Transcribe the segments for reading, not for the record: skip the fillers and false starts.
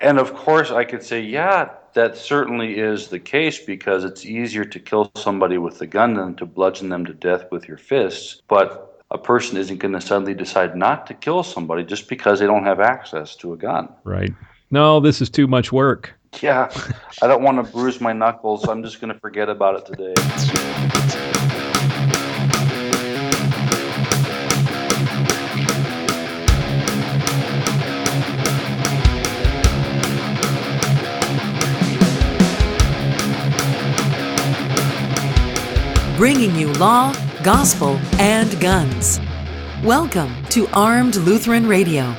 And of course, I could say, yeah, that certainly is the case because it's easier to kill somebody with a gun than to bludgeon them to death with your fists. But a person isn't going to suddenly decide not to kill somebody just because they don't have access to a gun. Right. No, this is too much work. Yeah, I don't want to bruise my knuckles, so I'm just going to forget about it today. Bringing you law, gospel, and guns. Welcome to Armed Lutheran Radio.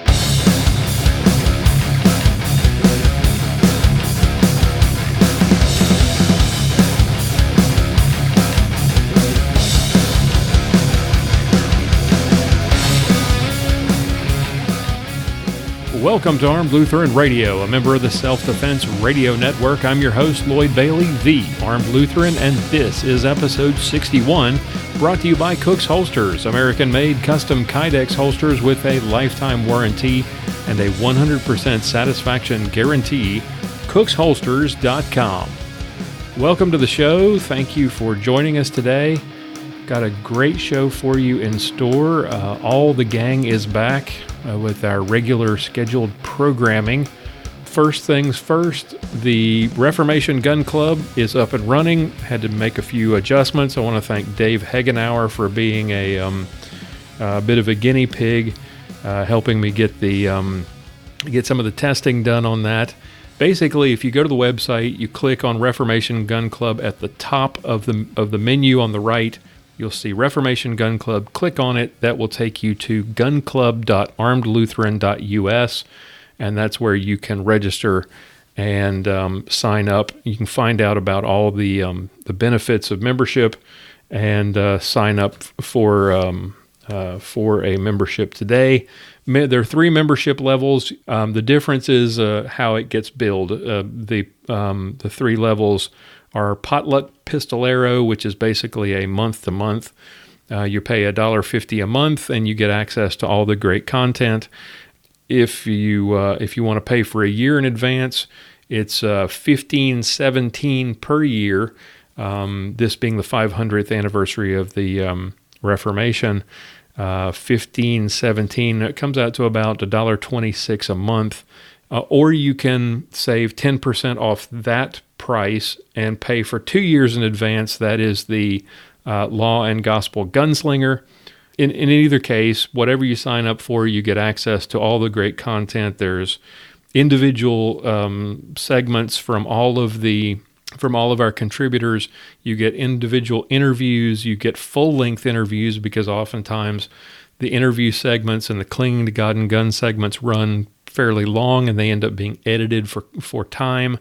Welcome to Armed Lutheran Radio, a member of the Self-Defense Radio Network. I'm your host, Lloyd Bailey, the Armed Lutheran, and this is episode 61, brought to you by Cook's Holsters, American-made custom Kydex holsters with a lifetime warranty and a 100% satisfaction guarantee. CooksHolsters.com. Welcome to the show. Thank you for joining us today. Got a great show for you in store. All the gang is back with our regular scheduled programming. First things first, the Reformation Gun Club is up and running. Had to make a few adjustments. I want to thank Dave Hagenauer for being a bit of a guinea pig, helping me get some of the testing done on that. Basically, if you go to the website, you click on Reformation Gun Club at the top of the menu on the right. You'll see Reformation Gun Club. Click on it. That will take you to gunclub.armedlutheran.us, and that's where you can register and sign up. You can find out about all the benefits of membership and sign up for a membership today. There are 3 membership levels. The difference is how it gets billed. The 3 levels are Potluck Pistolero, which is basically a month-to-month. You pay $1.50 a month, and you get access to all the great content. If you want to pay for a year in advance, it's $15.17 per year. This being the 500th anniversary of the Reformation. $15.17. It comes out to about $1.26 a month. Or you can save 10% off that price and pay for 2 years in advance. That is the Law and Gospel Gunslinger. In either case, whatever you sign up for, you get access to all the great content. There's individual segments from all of our contributors. You get individual interviews. You get full-length interviews because oftentimes the interview segments and the Clinging to God and Gun segments run fairly long and they end up being edited for time.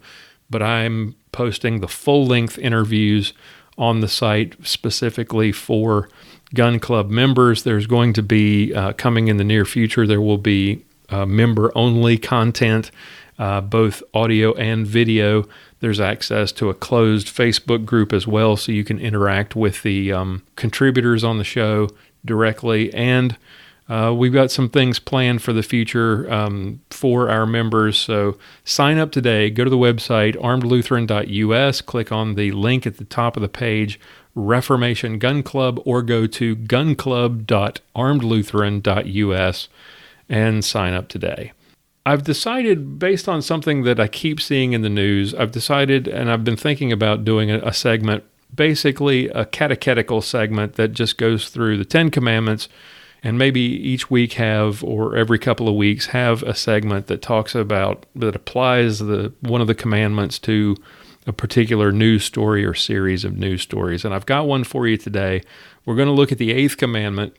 But I'm posting the full-length interviews on the site specifically for Gun Club members. There's going to be, coming in the near future, there will be member-only content, both audio and video. There's access to a closed Facebook group as well, so you can interact with the contributors on the show directly. And we've got some things planned for the future for our members. So sign up today. Go to the website, armedlutheran.us. Click on the link at the top of the page, Reformation Gun Club, or go to gunclub.armedlutheran.us and sign up today. I've decided, based on something that I keep seeing in the news, and I've been thinking about doing a segment, basically a catechetical segment that just goes through the 10 Commandments, and maybe each week or every couple of weeks, have a segment that applies one of the commandments to a particular news story or series of news stories. And I've got one for you today. We're going to look at the Eighth Commandment.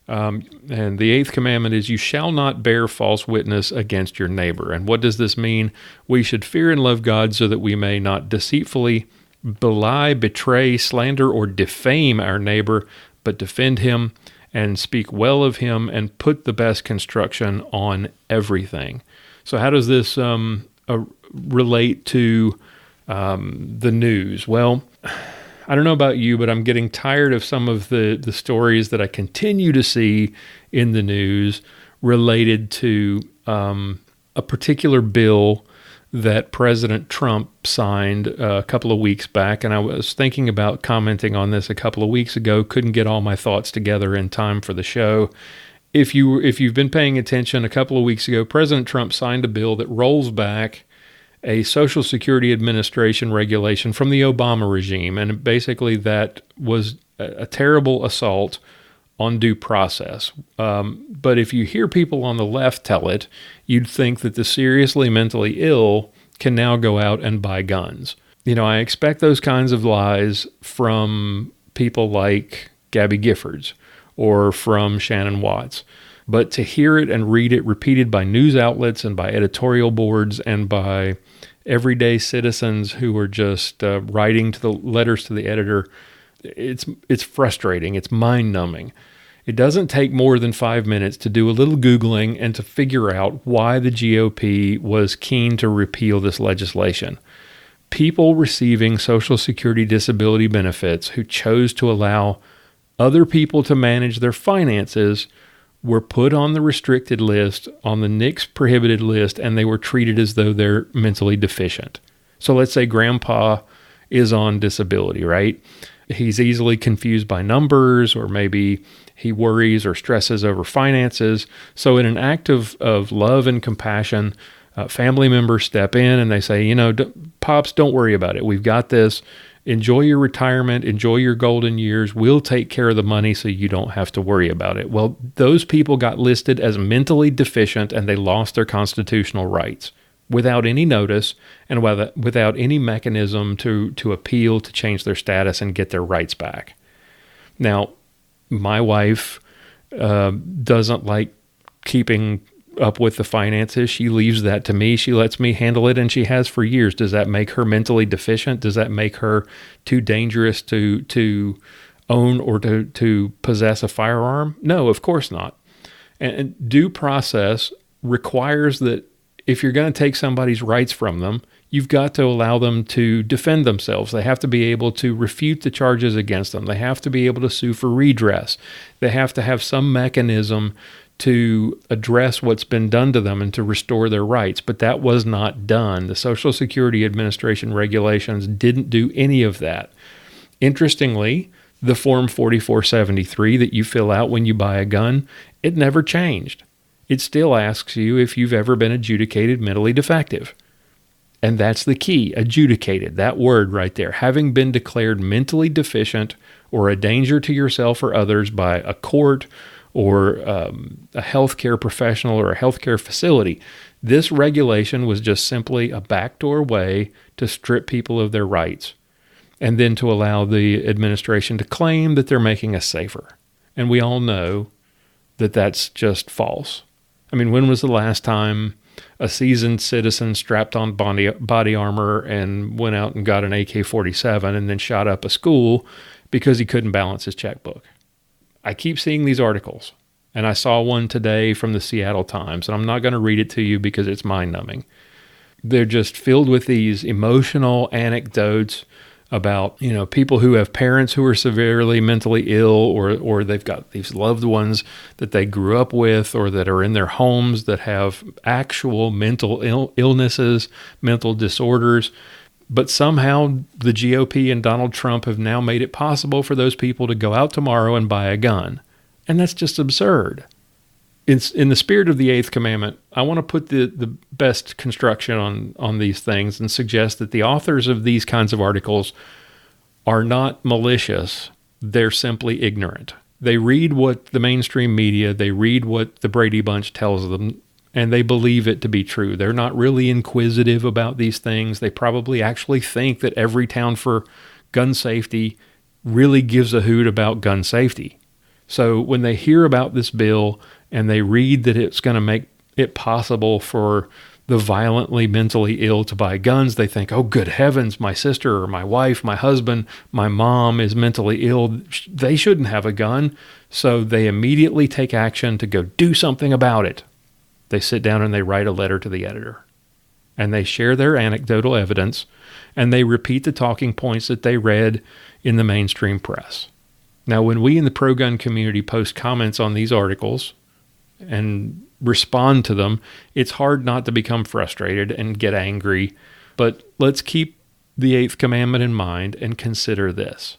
And the Eighth Commandment is, you shall not bear false witness against your neighbor. And what does this mean? We should fear and love God so that we may not deceitfully belie, betray, slander, or defame our neighbor, but defend him and speak well of him and put the best construction on everything. So how does this relate to the news? Well, I don't know about you, but I'm getting tired of some of the stories that I continue to see in the news related to a particular bill that President Trump signed a couple of weeks back, and I was thinking about commenting on this a couple of weeks ago, couldn't get all my thoughts together in time for the show. If you've been paying attention, a couple of weeks ago, President Trump signed a bill that rolls back a Social Security Administration regulation from the Obama regime, and basically that was a terrible assault on due process. But if you hear people on the left tell it, you'd think that the seriously mentally ill can now go out and buy guns. I expect those kinds of lies from people like Gabby Giffords or from Shannon Watts. But to hear it and read it repeated by news outlets and by editorial boards and by everyday citizens who are just writing to the letters to the editor, it's frustrating. It's mind-numbing. It doesn't take more than 5 minutes to do a little Googling and to figure out why the GOP was keen to repeal this legislation. People receiving Social Security disability benefits who chose to allow other people to manage their finances were put on the restricted list, on the NICS prohibited list, and they were treated as though they're mentally deficient. So let's say grandpa is on disability, right? He's easily confused by numbers, or maybe he worries or stresses over finances. So in an act of love and compassion, family members step in and they say, Pops, don't worry about it. We've got this. Enjoy your retirement. Enjoy your golden years. We'll take care of the money so you don't have to worry about it. Well, those people got listed as mentally deficient and they lost their constitutional rights without any notice and without any mechanism to appeal to change their status and get their rights back. Now, my wife doesn't like keeping up with the finances. She leaves that to me. She lets me handle it, and she has for years. Does that make her mentally deficient? Does that make her too dangerous to own or to possess a firearm? No, of course not. And due process requires that if you're going to take somebody's rights from them, you've got to allow them to defend themselves. They have to be able to refute the charges against them. They have to be able to sue for redress. They have to have some mechanism to address what's been done to them and to restore their rights. But that was not done. The Social Security Administration regulations didn't do any of that. Interestingly, the Form 4473 that you fill out when you buy a gun, it never changed. It still asks you if you've ever been adjudicated mentally defective. And that's the key, adjudicated, that word right there. Having been declared mentally deficient or a danger to yourself or others by a court or a healthcare professional or a healthcare facility. This regulation was just simply a backdoor way to strip people of their rights and then to allow the administration to claim that they're making us safer. And we all know that that's just false. I mean, when was the last time a seasoned citizen strapped on body armor and went out and got an AK-47 and then shot up a school because he couldn't balance his checkbook? I keep seeing these articles, and I saw one today from the Seattle Times, and I'm not going to read it to you because it's mind-numbing. They're just filled with these emotional anecdotes about, people who have parents who are severely mentally ill, or they've got these loved ones that they grew up with or that are in their homes that have actual mental illnesses, mental disorders. But somehow the GOP and Donald Trump have now made it possible for those people to go out tomorrow and buy a gun. And that's just absurd. In the spirit of the Eighth Commandment, I want to put the best construction on these things and suggest that the authors of these kinds of articles are not malicious. They're simply ignorant. They read what the mainstream media, they read what the Brady Bunch tells them, and they believe it to be true. They're not really inquisitive about these things. They probably actually think that every town for gun safety really gives a hoot about gun safety. So when they hear about this bill and they read that it's going to make it possible for the violently mentally ill to buy guns, they think, oh, good heavens, my sister or my wife, my husband, my mom is mentally ill. They shouldn't have a gun. So they immediately take action to go do something about it. They sit down and they write a letter to the editor. And they share their anecdotal evidence, and they repeat the talking points that they read in the mainstream press. Now, when we in the pro-gun community post comments on these articles, and respond to them, it's hard not to become frustrated and get angry. But let's keep the Eighth Commandment in mind and consider this.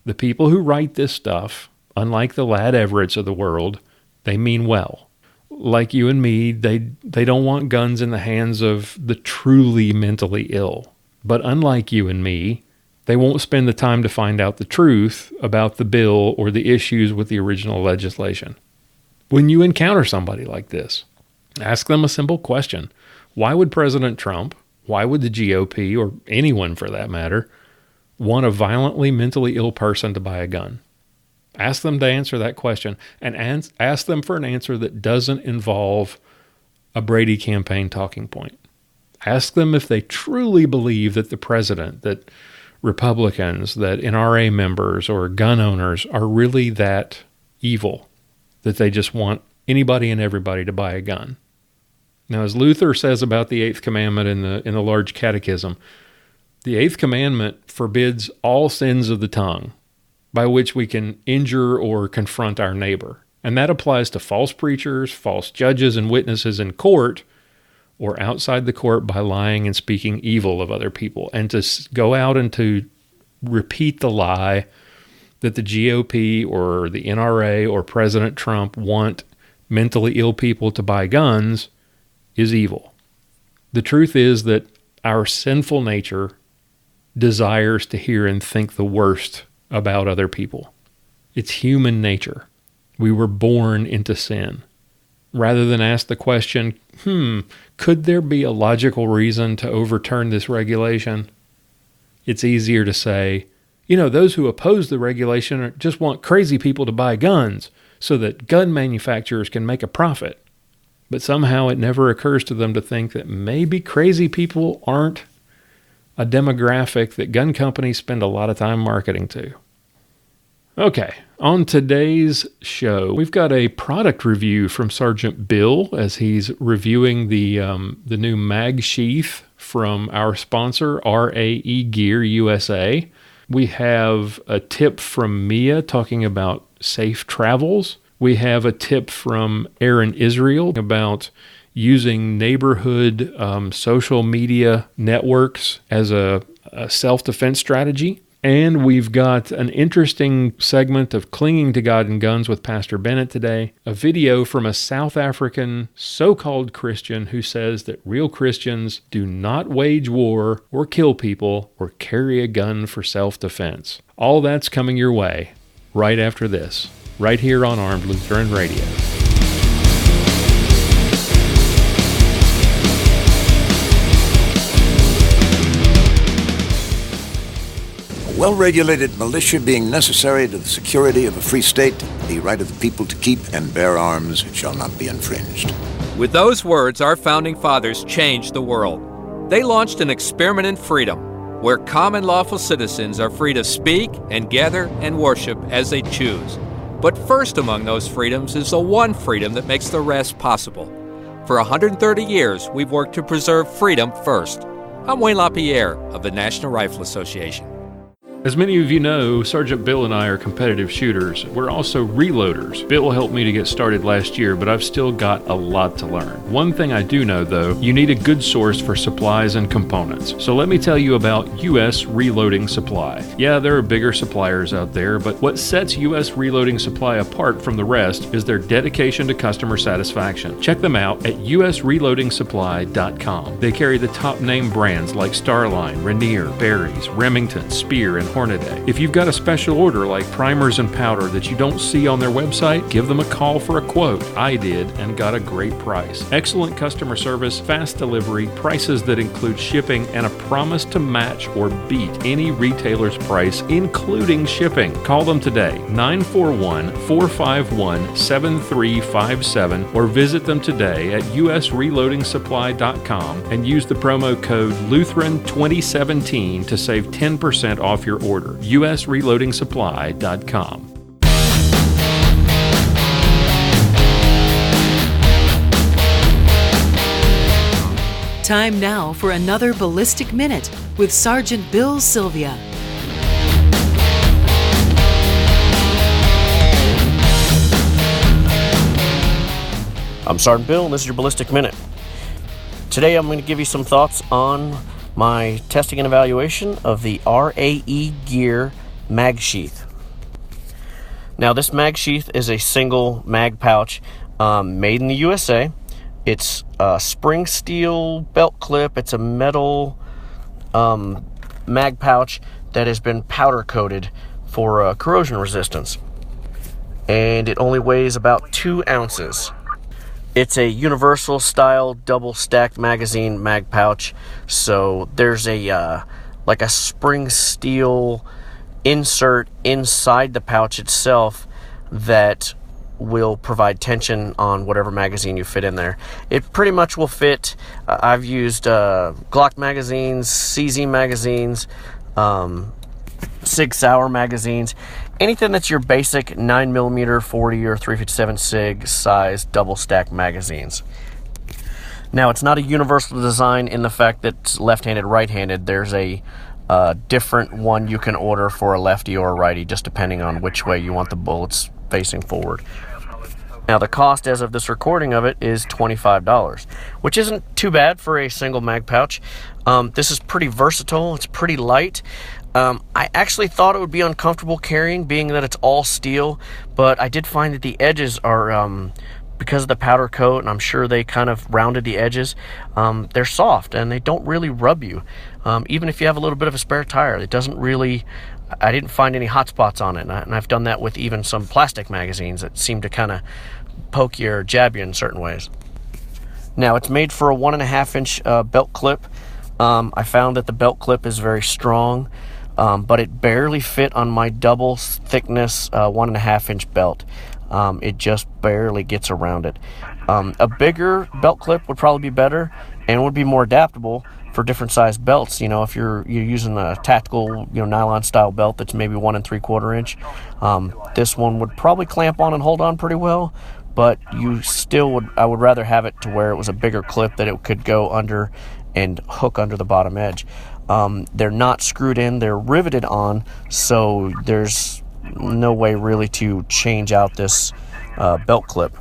The people who write this stuff, unlike the Lad Everetts of the world, they mean well. Like you and me, they don't want guns in the hands of the truly mentally ill. But unlike you and me, they won't spend the time to find out the truth about the bill or the issues with the original legislation. When you encounter somebody like this, ask them a simple question. Why would President Trump, why would the GOP, or anyone for that matter, want a violently mentally ill person to buy a gun? Ask them to answer that question, and ask them for an answer that doesn't involve a Brady campaign talking point. Ask them if they truly believe that the president, that Republicans, that NRA members or gun owners are really that evil, that they just want anybody and everybody to buy a gun. Now, as Luther says about the Eighth Commandment in the Large Catechism, the Eighth Commandment forbids all sins of the tongue by which we can injure or confront our neighbor. And that applies to false preachers, false judges and witnesses in court, or outside the court by lying and speaking evil of other people. And to go out and to repeat the lie that the GOP or the NRA or President Trump want mentally ill people to buy guns is evil. The truth is that our sinful nature desires to hear and think the worst about other people. It's human nature. We were born into sin. Rather than ask the question, could there be a logical reason to overturn this regulation? It's easier to say, those who oppose the regulation just want crazy people to buy guns so that gun manufacturers can make a profit. But somehow it never occurs to them to think that maybe crazy people aren't a demographic that gun companies spend a lot of time marketing to. Okay, on today's show, we've got a product review from Sergeant Bill as he's reviewing the new mag sheath from our sponsor, RAE Gear USA. We have a tip from Mia talking about safe travels. We have a tip from Aaron Israel about using neighborhood social media networks as a self-defense strategy. And we've got an interesting segment of Clinging to God and Guns with Pastor Bennett today, a video from a South African so-called Christian who says that real Christians do not wage war or kill people or carry a gun for self-defense. All that's coming your way right after this, right here on Armed Lutheran Radio. Well-regulated militia being necessary to the security of a free state, the right of the people to keep and bear arms shall not be infringed. With those words, our founding fathers changed the world. They launched an experiment in freedom, where common lawful citizens are free to speak and gather and worship as they choose. But first among those freedoms is the one freedom that makes the rest possible. For 130 years, we've worked to preserve freedom first. I'm Wayne LaPierre of the National Rifle Association. As many of you know, Sergeant Bill and I are competitive shooters. We're also reloaders. Bill helped me to get started last year, but I've still got a lot to learn. One thing I do know, though, you need a good source for supplies and components. So let me tell you about U.S. Reloading Supply. Yeah, there are bigger suppliers out there, but what sets U.S. Reloading Supply apart from the rest is their dedication to customer satisfaction. Check them out at usreloadingsupply.com. They carry the top name brands like Starline, Rainier, Barry's, Remington, Spear, and Hornaday. If you've got a special order like primers and powder that you don't see on their website, give them a call for a quote. I did and got a great price. Excellent customer service, fast delivery, prices that include shipping, and a promise to match or beat any retailer's price, including shipping. Call them today, 941-451-7357, or visit them today at usreloadingsupply.com and use the promo code Lutheran2017 to save 10% off your order. usreloadingsupply.com. Time now for another Ballistic Minute with Sergeant Bill Silvia. I'm Sergeant Bill, and this is your Ballistic Minute. Today I'm going to give you some thoughts on my testing and evaluation of the RAE Gear mag sheath. Now, this mag sheath is a single mag pouch made in the USA. It's a spring steel belt clip. It's a metal mag pouch that has been powder coated for corrosion resistance. And it only weighs about 2 ounces. It's a universal style double stacked magazine mag pouch. So there's a like a spring steel insert inside the pouch itself that will provide tension on whatever magazine you fit in there. It pretty much will fit. I've used Glock magazines, CZ magazines, Sig Sauer magazines, anything that's your basic 9mm 40 or 357 Sig size double stack magazines. Now, it's not a universal design in the fact that it's left-handed, right-handed. There's a different one you can order for a lefty or a righty, just depending on which way you want the bullets facing forward. Now, the cost as of this recording of it is $25, which isn't too bad for a single mag pouch. This is pretty versatile. It's pretty light. I actually thought it would be uncomfortable carrying, being that it's all steel, but I did find that the edges are, because of the powder coat, and I'm sure they kind of rounded the edges, they're soft, and they don't really rub you. Even if you have a little bit of a spare tire, it doesn't really, I didn't find any hot spots on it, and I've done that with even some plastic magazines that seem to kind of poke you or jab you in certain ways. Now, it's made for a 1.5-inch belt clip. I found that the belt clip is very strong, but it barely fit on my double thickness 1.5-inch belt. It just barely gets around it. A bigger belt clip would probably be better and would be more adaptable for different size belts. You know, if you're using a tactical, nylon style belt that's maybe 1 3/4 inch, this one would probably clamp on and hold on pretty well. But I would rather have it to where it was a bigger clip that it could go under and hook under the bottom edge. They're not screwed in, they're riveted on, so there's no way really to change out this belt clip.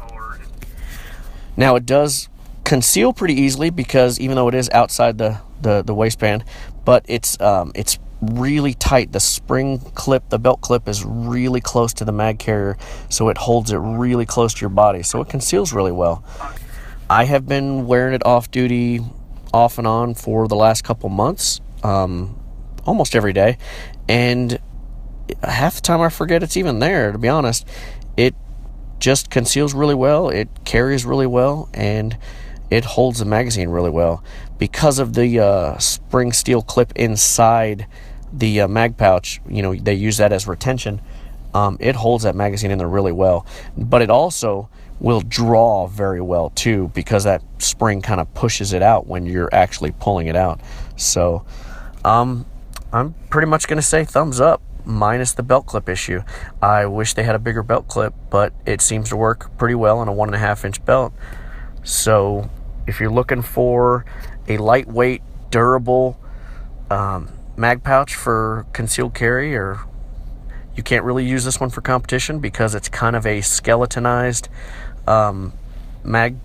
Now, it does conceal pretty easily because even though it is outside the waistband, but it's really tight. The spring clip, the belt clip, is really close to the mag carrier, so it holds it really close to your body, so it conceals really well. I have been wearing it off duty off and on for the last couple months, almost every day, and half the time I forget it's even there, to be honest. It just conceals really well, it carries really well, and it holds the magazine really well. Because of the spring steel clip inside the mag pouch, they use that as retention. It holds that magazine in there really well, but it also will draw very well too, because that spring kind of pushes it out when you're actually pulling it out. So I'm pretty much going to say thumbs up, minus the belt clip issue. I wish they had a bigger belt clip, but it seems to work pretty well on a 1.5-inch belt. So if you're looking for a lightweight, durable mag pouch for concealed carry, or you can't really use this one for competition because it's kind of a skeletonized mag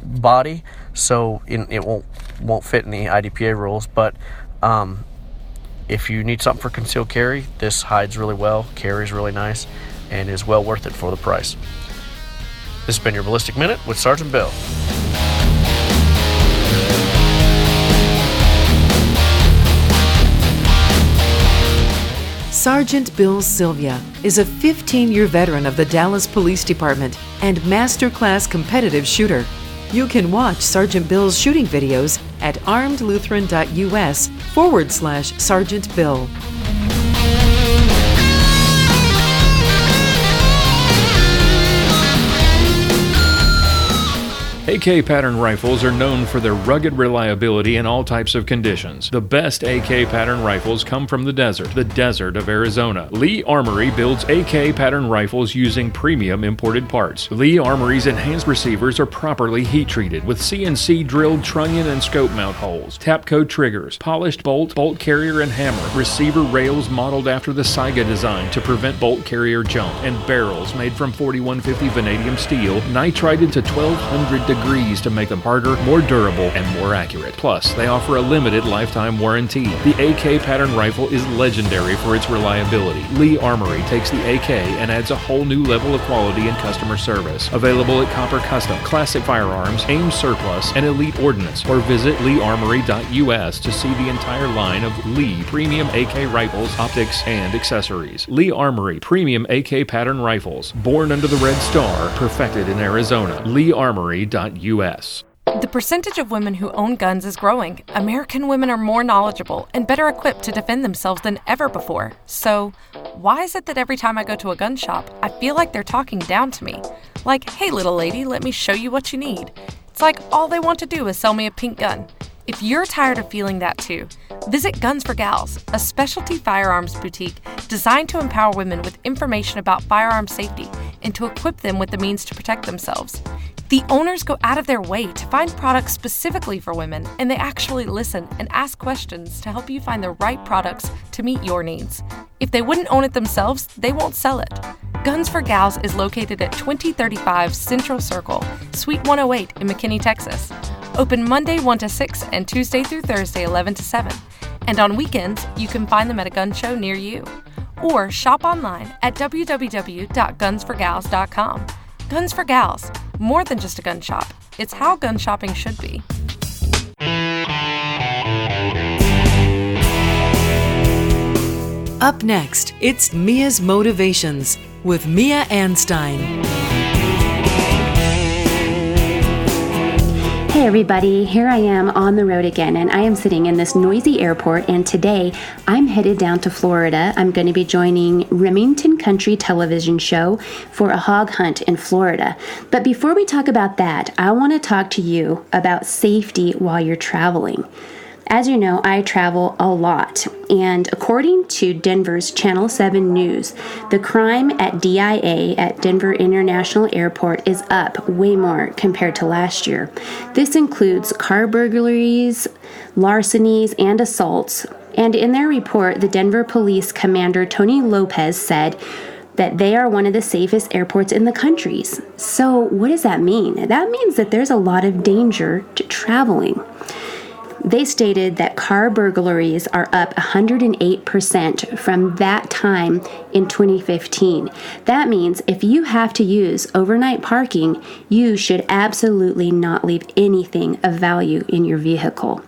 body, so it won't fit in the IDPA rules. But if you need something for concealed carry, this hides really well, carries really nice, and is well worth it for the price. This has been your Ballistic Minute with Sergeant Bill. Sergeant Bill Silvia is a 15-year veteran of the Dallas Police Department and master-class competitive shooter. You can watch Sergeant Bill's shooting videos at armedlutheran.us/Sergeant Bill. AK pattern rifles are known for their rugged reliability in all types of conditions. The best AK pattern rifles come from the desert of Arizona. Lee Armory builds AK pattern rifles using premium imported parts. Lee Armory's enhanced receivers are properly heat treated with CNC drilled trunnion and scope mount holes, Tapco triggers, polished bolt carrier and hammer, receiver rails modeled after the Saiga design to prevent bolt carrier jump, and barrels made from 4150 vanadium steel nitrided to 1200 degrees to make them harder, more durable, and more accurate. Plus, they offer a limited lifetime warranty. The AK pattern rifle is legendary for its reliability. Lee Armory takes the AK and adds a whole new level of quality and customer service. Available at Copper Custom, Classic Firearms, AIM Surplus, and Elite Ordnance, or visit leearmory.us to see the entire line of Lee premium AK rifles, optics, and accessories. Lee Armory premium AK pattern rifles, born under the Red Star, perfected in Arizona. leearmory.us. The percentage of women who own guns is growing. American women are more knowledgeable and better equipped to defend themselves than ever before. So, why is it that every time I go to a gun shop, I feel like they're talking down to me? Like, hey little lady, let me show you what you need. It's like all they want to do is sell me a pink gun. If you're tired of feeling that too, visit Guns for Gals, a specialty firearms boutique designed to empower women with information about firearm safety and to equip them with the means to protect themselves. The owners go out of their way to find products specifically for women, and they actually listen and ask questions to help you find the right products to meet your needs. If they wouldn't own it themselves, they won't sell it. Guns for Gals is located at 2035 Central Circle, Suite 108 in McKinney, Texas. Open Monday 1 to 6 and Tuesday through Thursday 11 to 7. And on weekends, you can find them at a gun show near you. Or shop online at www.gunsforgals.com. Guns for Gals, more than just a gun shop. It's how gun shopping should be. Up next, it's Mia's Motivations with Mia Anstine. Hey everybody, here I am on the road again, and I am sitting in this noisy airport, and today I'm headed down to Florida. I'm going to be joining Remington Country Television Show for a hog hunt in Florida. But before we talk about that, I want to talk to you about safety while you're traveling. As you know, I travel a lot, and according to Denver's Channel 7 News, the crime at DIA at Denver International Airport is up way more compared to last year. This includes car burglaries, larcenies, and assaults. And in their report, the Denver Police Commander Tony Lopez said that they are one of the safest airports in the country. So what does that mean? That means that there's a lot of danger to traveling. They stated that car burglaries are up 108% from that time in 2015. That means if you have to use overnight parking, you should absolutely not leave anything of value in your vehicle.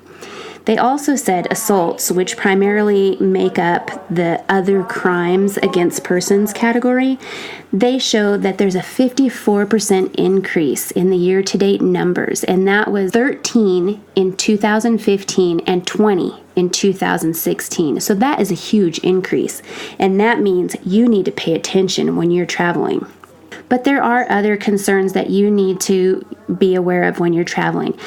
They also said assaults, which primarily make up the other crimes against persons category, they showed that there's a 54% increase in the year-to-date numbers, and that was 13 in 2015 and 20 in 2016. So that is a huge increase, and that means you need to pay attention when you're traveling. But there are other concerns that you need to be aware of when you're traveling.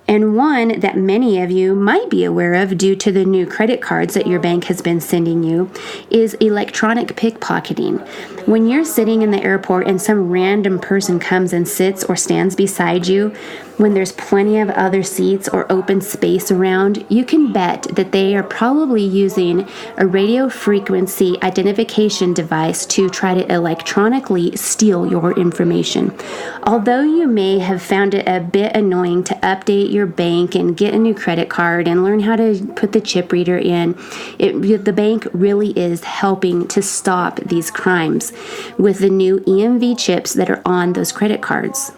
And one that many of you might be aware of due to the new credit cards that your bank has been sending you is electronic pickpocketing. When you're sitting in the airport and some random person comes and sits or stands beside you, when there's plenty of other seats or open space around, you can bet that they are probably using a radio frequency identification device to try to electronically steal your information. Although you may have found it a bit annoying to update your bank and get a new credit card and learn how to put the chip reader in, the bank really is helping to stop these crimes with the new EMV chips that are on those credit cards.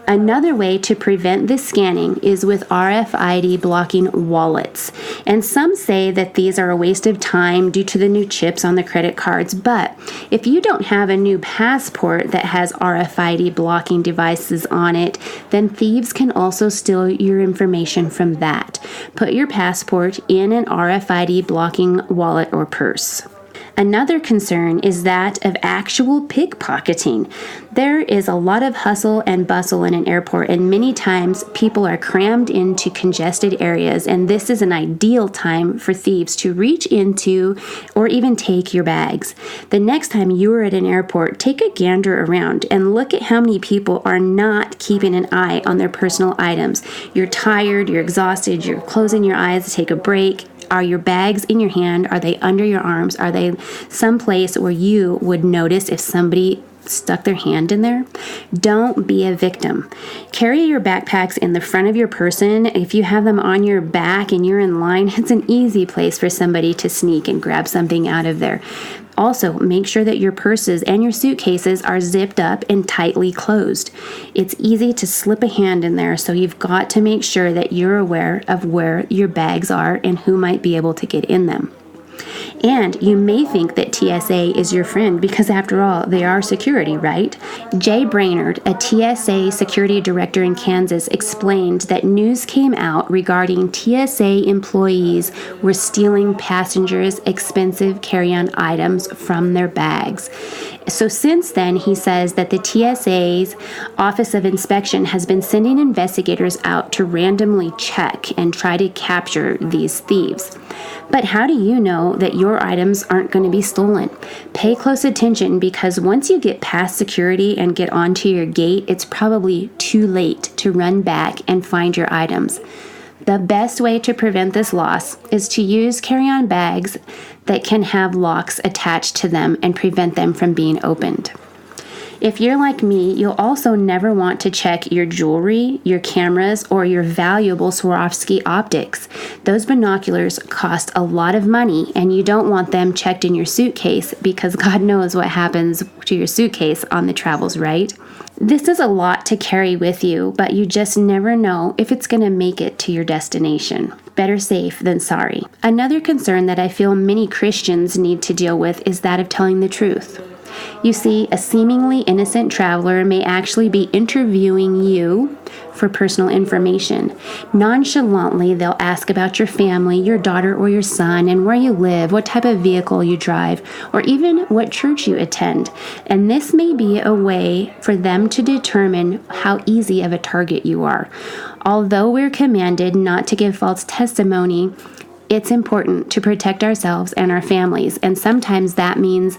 Another way to prevent this scanning is with RFID blocking wallets. And some say that these are a waste of time due to the new chips on the credit cards. But if you don't have a new passport that has RFID blocking devices on it, then thieves can also steal your information from that. Put your passport in an RFID blocking wallet or purse. Another concern is that of actual pickpocketing. There is a lot of hustle and bustle in an airport, and many times people are crammed into congested areas, and this is an ideal time for thieves to reach into or even take your bags. The next time you are at an airport, take a gander around and look at how many people are not keeping an eye on their personal items. You're tired, you're exhausted, you're closing your eyes to take a break. Are your bags in your hand? Are they under your arms? Are they someplace where you would notice if somebody stuck their hand in there? Don't be a victim. Carry your backpacks in the front of your person. If you have them on your back and you're in line, it's an easy place for somebody to sneak and grab something out of there. Also, make sure that your purses and your suitcases are zipped up and tightly closed. It's easy to slip a hand in there, so you've got to make sure that you're aware of where your bags are and who might be able to get in them. And you may think that TSA is your friend because, after all, they are security, right? Jay Brainerd, a TSA security director in Kansas, explained that news came out regarding TSA employees were stealing passengers' expensive carry-on items from their bags. So since then, he says that the TSA's Office of Inspection has been sending investigators out to randomly check and try to capture these thieves. But how do you know that your items aren't going to be stolen? Pay close attention, because once you get past security and get onto your gate, it's probably too late to run back and find your items. The best way to prevent this loss is to use carry-on bags that can have locks attached to them and prevent them from being opened. If you're like me, you'll also never want to check your jewelry, your cameras, or your valuable Swarovski optics. Those binoculars cost a lot of money, and you don't want them checked in your suitcase, because God knows what happens to your suitcase on the travels, right? This is a lot to carry with you, but you just never know if it's going to make it to your destination. Better safe than sorry. Another concern that I feel many Christians need to deal with is that of telling the truth. You see, a seemingly innocent traveler may actually be interviewing you for personal information. Nonchalantly, they'll ask about your family, your daughter or your son, and where you live, what type of vehicle you drive, or even what church you attend. And this may be a way for them to determine how easy of a target you are. Although we're commanded not to give false testimony, it's important to protect ourselves and our families, and sometimes that means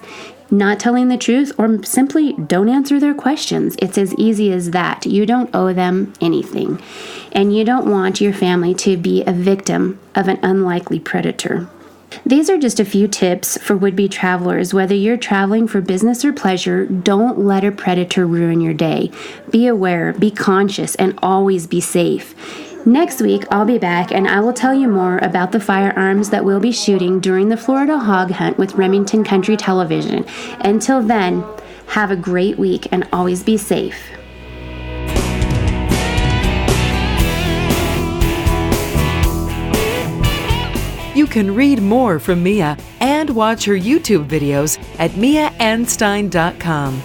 not telling the truth, or simply don't answer their questions. It's as easy as that. You don't owe them anything, and you don't want your family to be a victim of an unlikely predator. These are just a few tips for would-be travelers. Whether you're traveling for business or pleasure, don't let a predator ruin your day. Be aware, be conscious, and always be safe. Next week, I'll be back, and I will tell you more about the firearms that we'll be shooting during the Florida hog hunt with Remington Country Television. Until then, have a great week and always be safe. You can read more from Mia and watch her YouTube videos at miaanstine.com.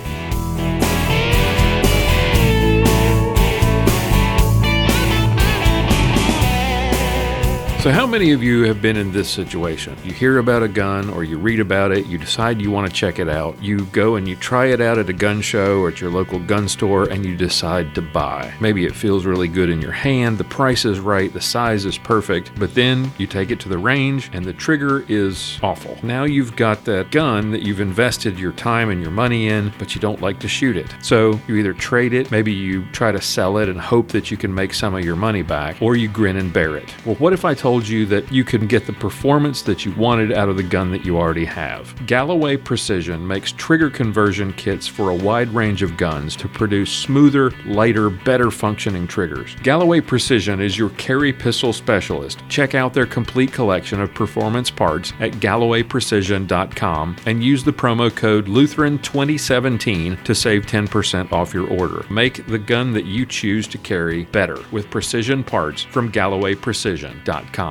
So how many of you have been in this situation? You hear about a gun or you read about it, you decide you want to check it out. You go and you try it out at a gun show or at your local gun store, and you decide to buy. Maybe it feels really good in your hand, the price is right, the size is perfect, but then you take it to the range and the trigger is awful. Now you've got that gun that you've invested your time and your money in, but you don't like to shoot it. So you either trade it, maybe you try to sell it and hope that you can make some of your money back, or you grin and bear it. Well, what if I told you that you can get the performance that you wanted out of the gun that you already have? Galloway Precision makes trigger conversion kits for a wide range of guns to produce smoother, lighter, better functioning triggers. Galloway Precision is your carry pistol specialist. Check out their complete collection of performance parts at gallowayprecision.com and use the promo code Lutheran 2017 to save 10% off your order. Make the gun that you choose to carry better with precision parts from gallowayprecision.com.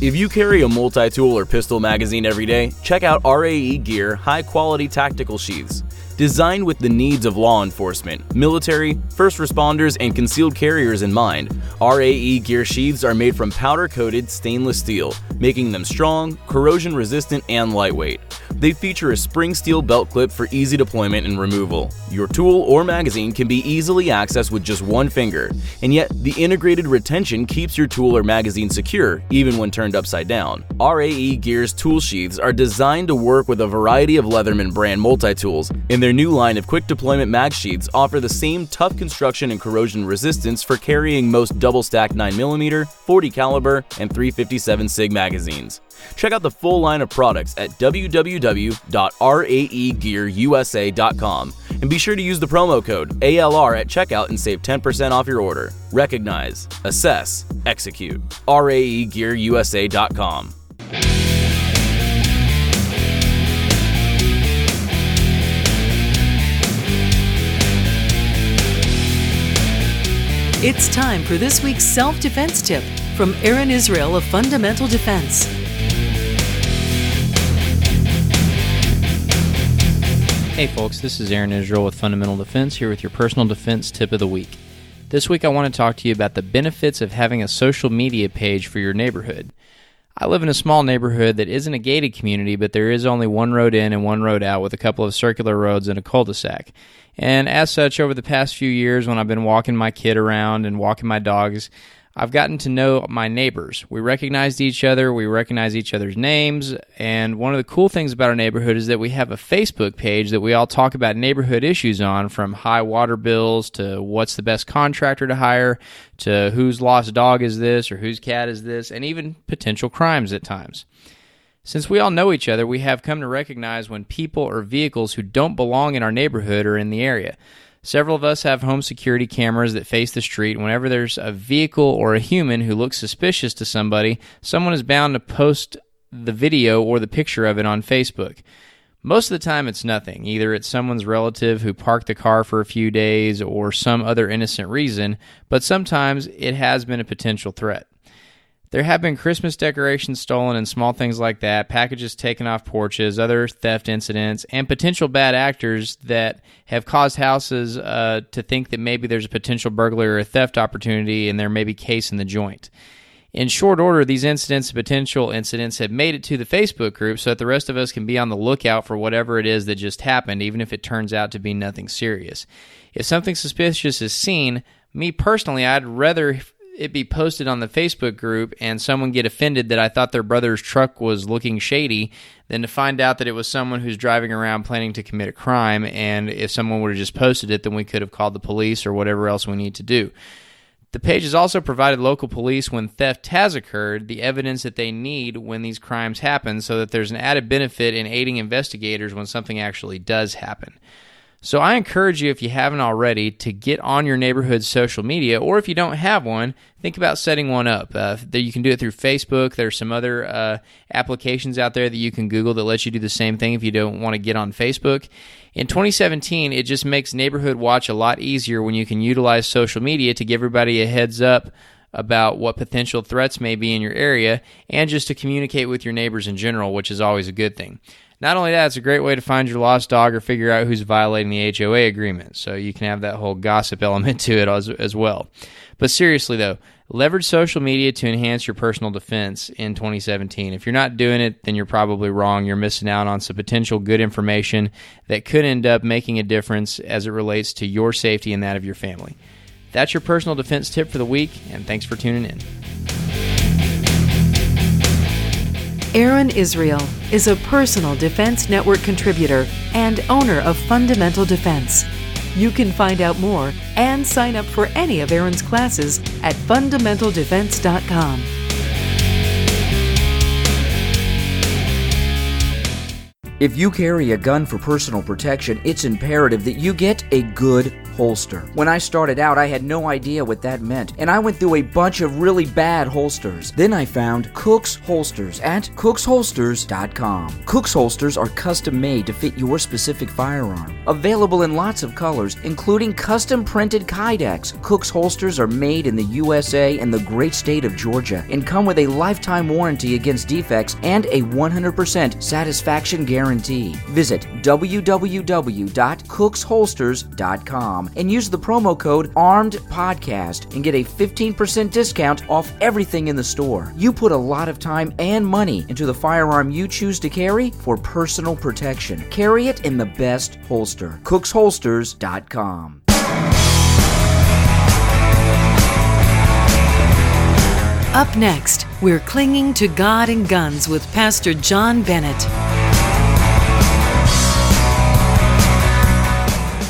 If you carry a multi-tool or pistol magazine every day, check out RAE Gear high-quality tactical sheaths. Designed with the needs of law enforcement, military, first responders, and concealed carriers in mind, RAE gear sheaths are made from powder-coated stainless steel, making them strong, corrosion-resistant, and lightweight. They feature a spring steel belt clip for easy deployment and removal. Your tool or magazine can be easily accessed with just one finger, and yet the integrated retention keeps your tool or magazine secure even when turned upside down. RAE Gear's tool sheaths are designed to work with a variety of Leatherman brand multi-tools, and their new line of quick deployment mag sheaths offer the same tough construction and corrosion resistance for carrying most double-stacked 9mm, 40 caliber, and 357 SIG magazines. Check out the full line of products at www.raegearusa.com and be sure to use the promo code ALR at checkout and save 10% off your order. Recognize, assess, execute. raegearusa.com. It's time for this week's self-defense tip from Aaron Israel of Fundamental Defense. Hey folks, this is Aaron Israel with Fundamental Defense here with your personal defense tip of the week. This week I want to talk to you about the benefits of having a social media page for your neighborhood. I live in a small neighborhood that isn't a gated community, but there is only one road in and one road out with a couple of circular roads and a cul-de-sac. And as such, over the past few years when I've been walking my kid around and walking my dogs, I've gotten to know my neighbors. We recognized each other, we recognize each other's names, and one of the cool things about our neighborhood is that we have a Facebook page that we all talk about neighborhood issues on, from high water bills to what's the best contractor to hire, to whose lost dog is this or whose cat is this, and even potential crimes at times. Since we all know each other, we have come to recognize when people or vehicles who don't belong in our neighborhood are in the area. Several of us have home security cameras that face the street, and whenever there's a vehicle or a human who looks suspicious to somebody, someone is bound to post the video or the picture of it on Facebook. Most of the time it's nothing. Either it's someone's relative who parked the car for a few days or some other innocent reason, but sometimes it has been a potential threat. There have been Christmas decorations stolen and small things like that, packages taken off porches, other theft incidents, and potential bad actors that have caused houses to think that maybe there's a potential burglary or a theft opportunity and there may be case in the joint. In short order, these incidents and potential incidents have made it to the Facebook group so that the rest of us can be on the lookout for whatever it is that just happened, even if it turns out to be nothing serious. If something suspicious is seen, me personally, I'd rather it be posted on the Facebook group and someone get offended that I thought their brother's truck was looking shady than to find out that it was someone who's driving around planning to commit a crime, and if someone would have just posted it, then we could have called the police or whatever else we need to do. The page has also provided local police, when theft has occurred, the evidence that they need when these crimes happen, so that there's an added benefit in aiding investigators when something actually does happen. So I encourage you, if you haven't already, to get on your neighborhood's social media, or if you don't have one, think about setting one up. You can do it through Facebook. There's some other applications out there that you can Google that lets you do the same thing if you don't want to get on Facebook. In 2017, it just makes Neighborhood Watch a lot easier when you can utilize social media to give everybody a heads up about what potential threats may be in your area, and just to communicate with your neighbors in general, which is always a good thing. Not only that, it's a great way to find your lost dog or figure out who's violating the HOA agreement, so you can have that whole gossip element to it as well. But seriously though, leverage social media to enhance your personal defense in 2017. If you're not doing it, then you're probably wrong. You're missing out on some potential good information that could end up making a difference as it relates to your safety and that of your family. That's your personal defense tip for the week, and thanks for tuning in. Aaron Israel is a Personal Defense Network contributor and owner of Fundamental Defense. You can find out more and sign up for any of Aaron's classes at fundamentaldefense.com. If you carry a gun for personal protection, it's imperative that you get a good holster. When I started out, I had no idea what that meant, and I went through a bunch of really bad holsters. Then I found Cook's Holsters at cooksholsters.com. Cook's Holsters are custom made to fit your specific firearm. Available in lots of colors, including custom printed Kydex. Cook's Holsters are made in the USA and the great state of Georgia, and come with a lifetime warranty against defects and a 100% satisfaction guarantee. guarantee. Visit www.cooksholsters.com and use the promo code ARMEDPODCAST and get a 15% discount off everything in the store. You put a lot of time and money into the firearm you choose to carry for personal protection. Carry it in the best holster. cooksholsters.com. Up next, we're clinging to God and guns with Pastor John Bennett.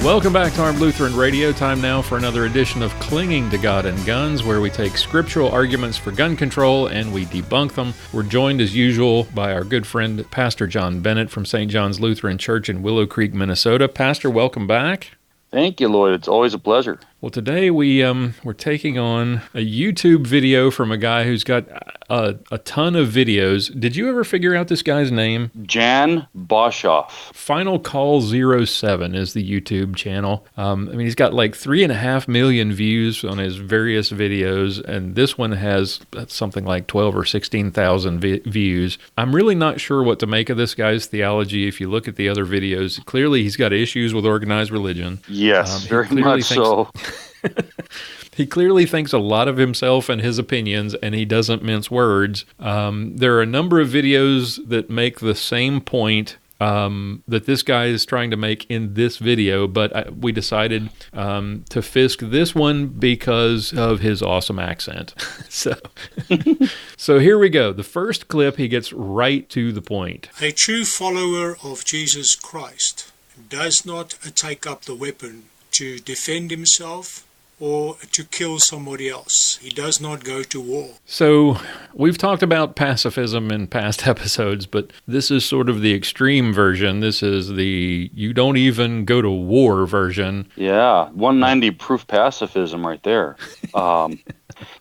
Welcome back to Armed Lutheran Radio. Time now for another edition of Clinging to God and Guns, where we take scriptural arguments for gun control and we debunk them. We're joined as usual by our good friend Pastor John Bennett from St. John's Lutheran Church in Willow Creek, Minnesota. Pastor, welcome back. Thank you, Lloyd. It's always a pleasure. Well, today we're taking on a YouTube video from a guy who's got a ton of videos. Did you ever figure out this guy's name? Jan Boshoff. Final Call 07 is the YouTube channel. He's got like 3.5 million views on his various videos, and this one has something like 12 or 16,000 views. I'm really not sure what to make of this guy's theology. If you look at the other videos, clearly he's got issues with organized religion. Yes, very much so. He clearly thinks a lot of himself and his opinions, and he doesn't mince words. There are a number of videos that make the same point that this guy is trying to make in this video, but we decided to fisk this one because of his awesome accent. So here we go. The first clip, he gets right to the point. A true follower of Jesus Christ does not take up the weapon to defend himself or to kill somebody else. He does not go to war. So we've talked about pacifism in past episodes, but this is sort of the extreme version. This is the you don't even go to war version. Yeah, 190 proof pacifism right there.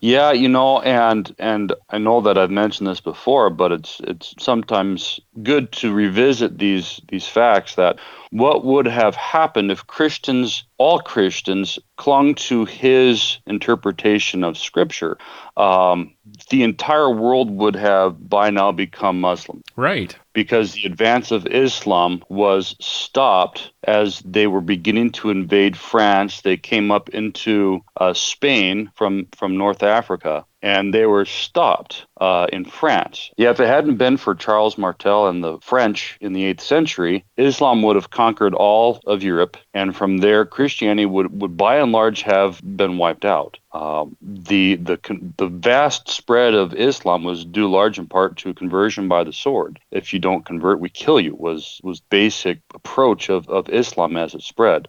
Yeah, and I know that I've mentioned this before, but it's sometimes good to revisit these facts that what would have happened if all Christians, clung to his interpretation of Scripture? The entire world would have by now become Muslim. Right. Because the advance of Islam was stopped as they were beginning to invade France. They came up into Spain from North Africa, and they were stopped in France. Yeah, if it hadn't been for Charles Martel and the French in the 8th century, Islam would have conquered all of Europe, and from there Christianity would by and large have been wiped out. The vast spread of Islam was due large in part to conversion by the sword. If you don't convert, we kill you, was basic approach of Islam as it spread.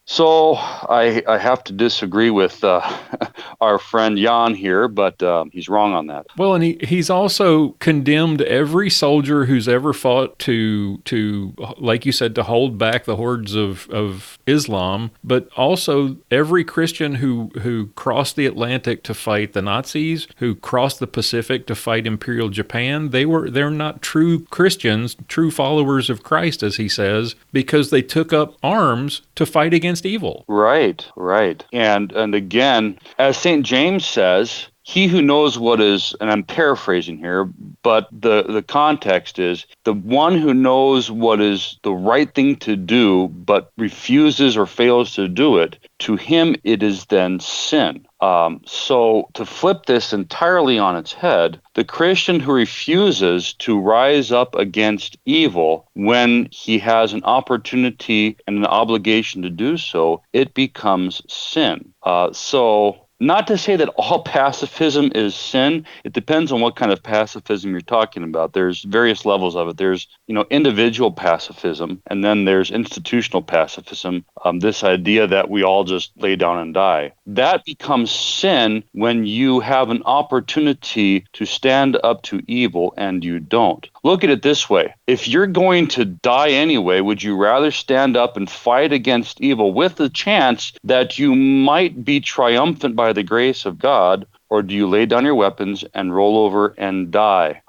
So I have to disagree with our friend Jan here, but he's wrong on that. Well, and he's also condemned every soldier who's ever fought to like you said, to hold back the hordes of Islam, but also every Christian who crossed the Atlantic to fight the Nazis, who crossed the Pacific to fight Imperial Japan. They're not true Christians, true followers of Christ, as he says, because they took up arms to fight against evil. Right. And again, as St. James says, he who knows what is, and I'm paraphrasing here, but the context is, the one who knows what is the right thing to do, but refuses or fails to do it, to him it is then sin. So to flip this entirely on its head, the Christian who refuses to rise up against evil when he has an opportunity and an obligation to do so, it becomes sin. So not to say that all pacifism is sin. It depends on what kind of pacifism you're talking about. There's various levels of it. There's, individual pacifism, and then there's institutional pacifism. This idea that we all just lay down and die. That becomes sin when you have an opportunity to stand up to evil and you don't. Look at it this way. If you're going to die anyway, would you rather stand up and fight against evil with the chance that you might be triumphant by the grace of God, or do you lay down your weapons and roll over and die?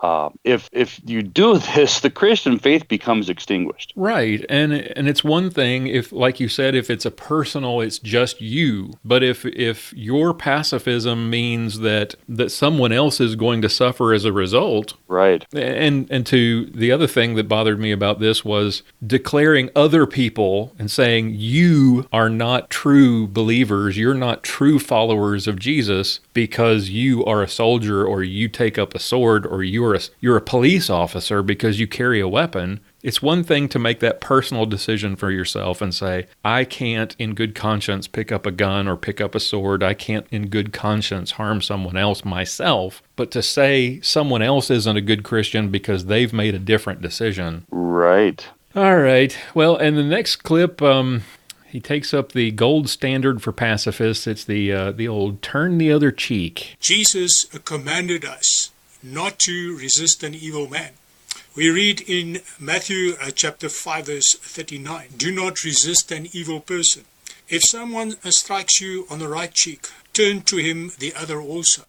If you do this, the Christian faith becomes extinguished. Right, and it's one thing if, like you said, if it's a personal, it's just you. But if your pacifism means that someone else is going to suffer as a result, right? And to the other thing that bothered me about this was declaring other people and saying you are not true believers, you're not true followers of Jesus because you are a soldier or you take up a sword or you're a police officer because you carry a weapon. It's one thing to make that personal decision for yourself and say, I can't in good conscience pick up a gun or pick up a sword. I can't in good conscience harm someone else myself. But to say someone else isn't a good Christian because they've made a different decision. Right. All right. Well, and the next clip, he takes up the gold standard for pacifists. It's the old turn the other cheek. Jesus commanded us not to resist an evil man. We read in Matthew chapter 5 verse 39, do not resist an evil person. If someone strikes you on the right cheek, turn to him the other also.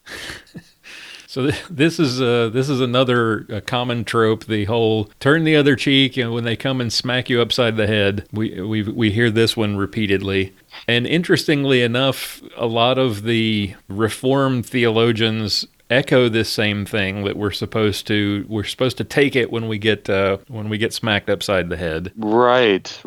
So this is another common trope, the whole turn the other cheek, and when they come and smack you upside the head, we hear this one repeatedly. And interestingly enough, a lot of the Reformed theologians echo this same thing, that we're supposed to take it when we get smacked upside the head. Right.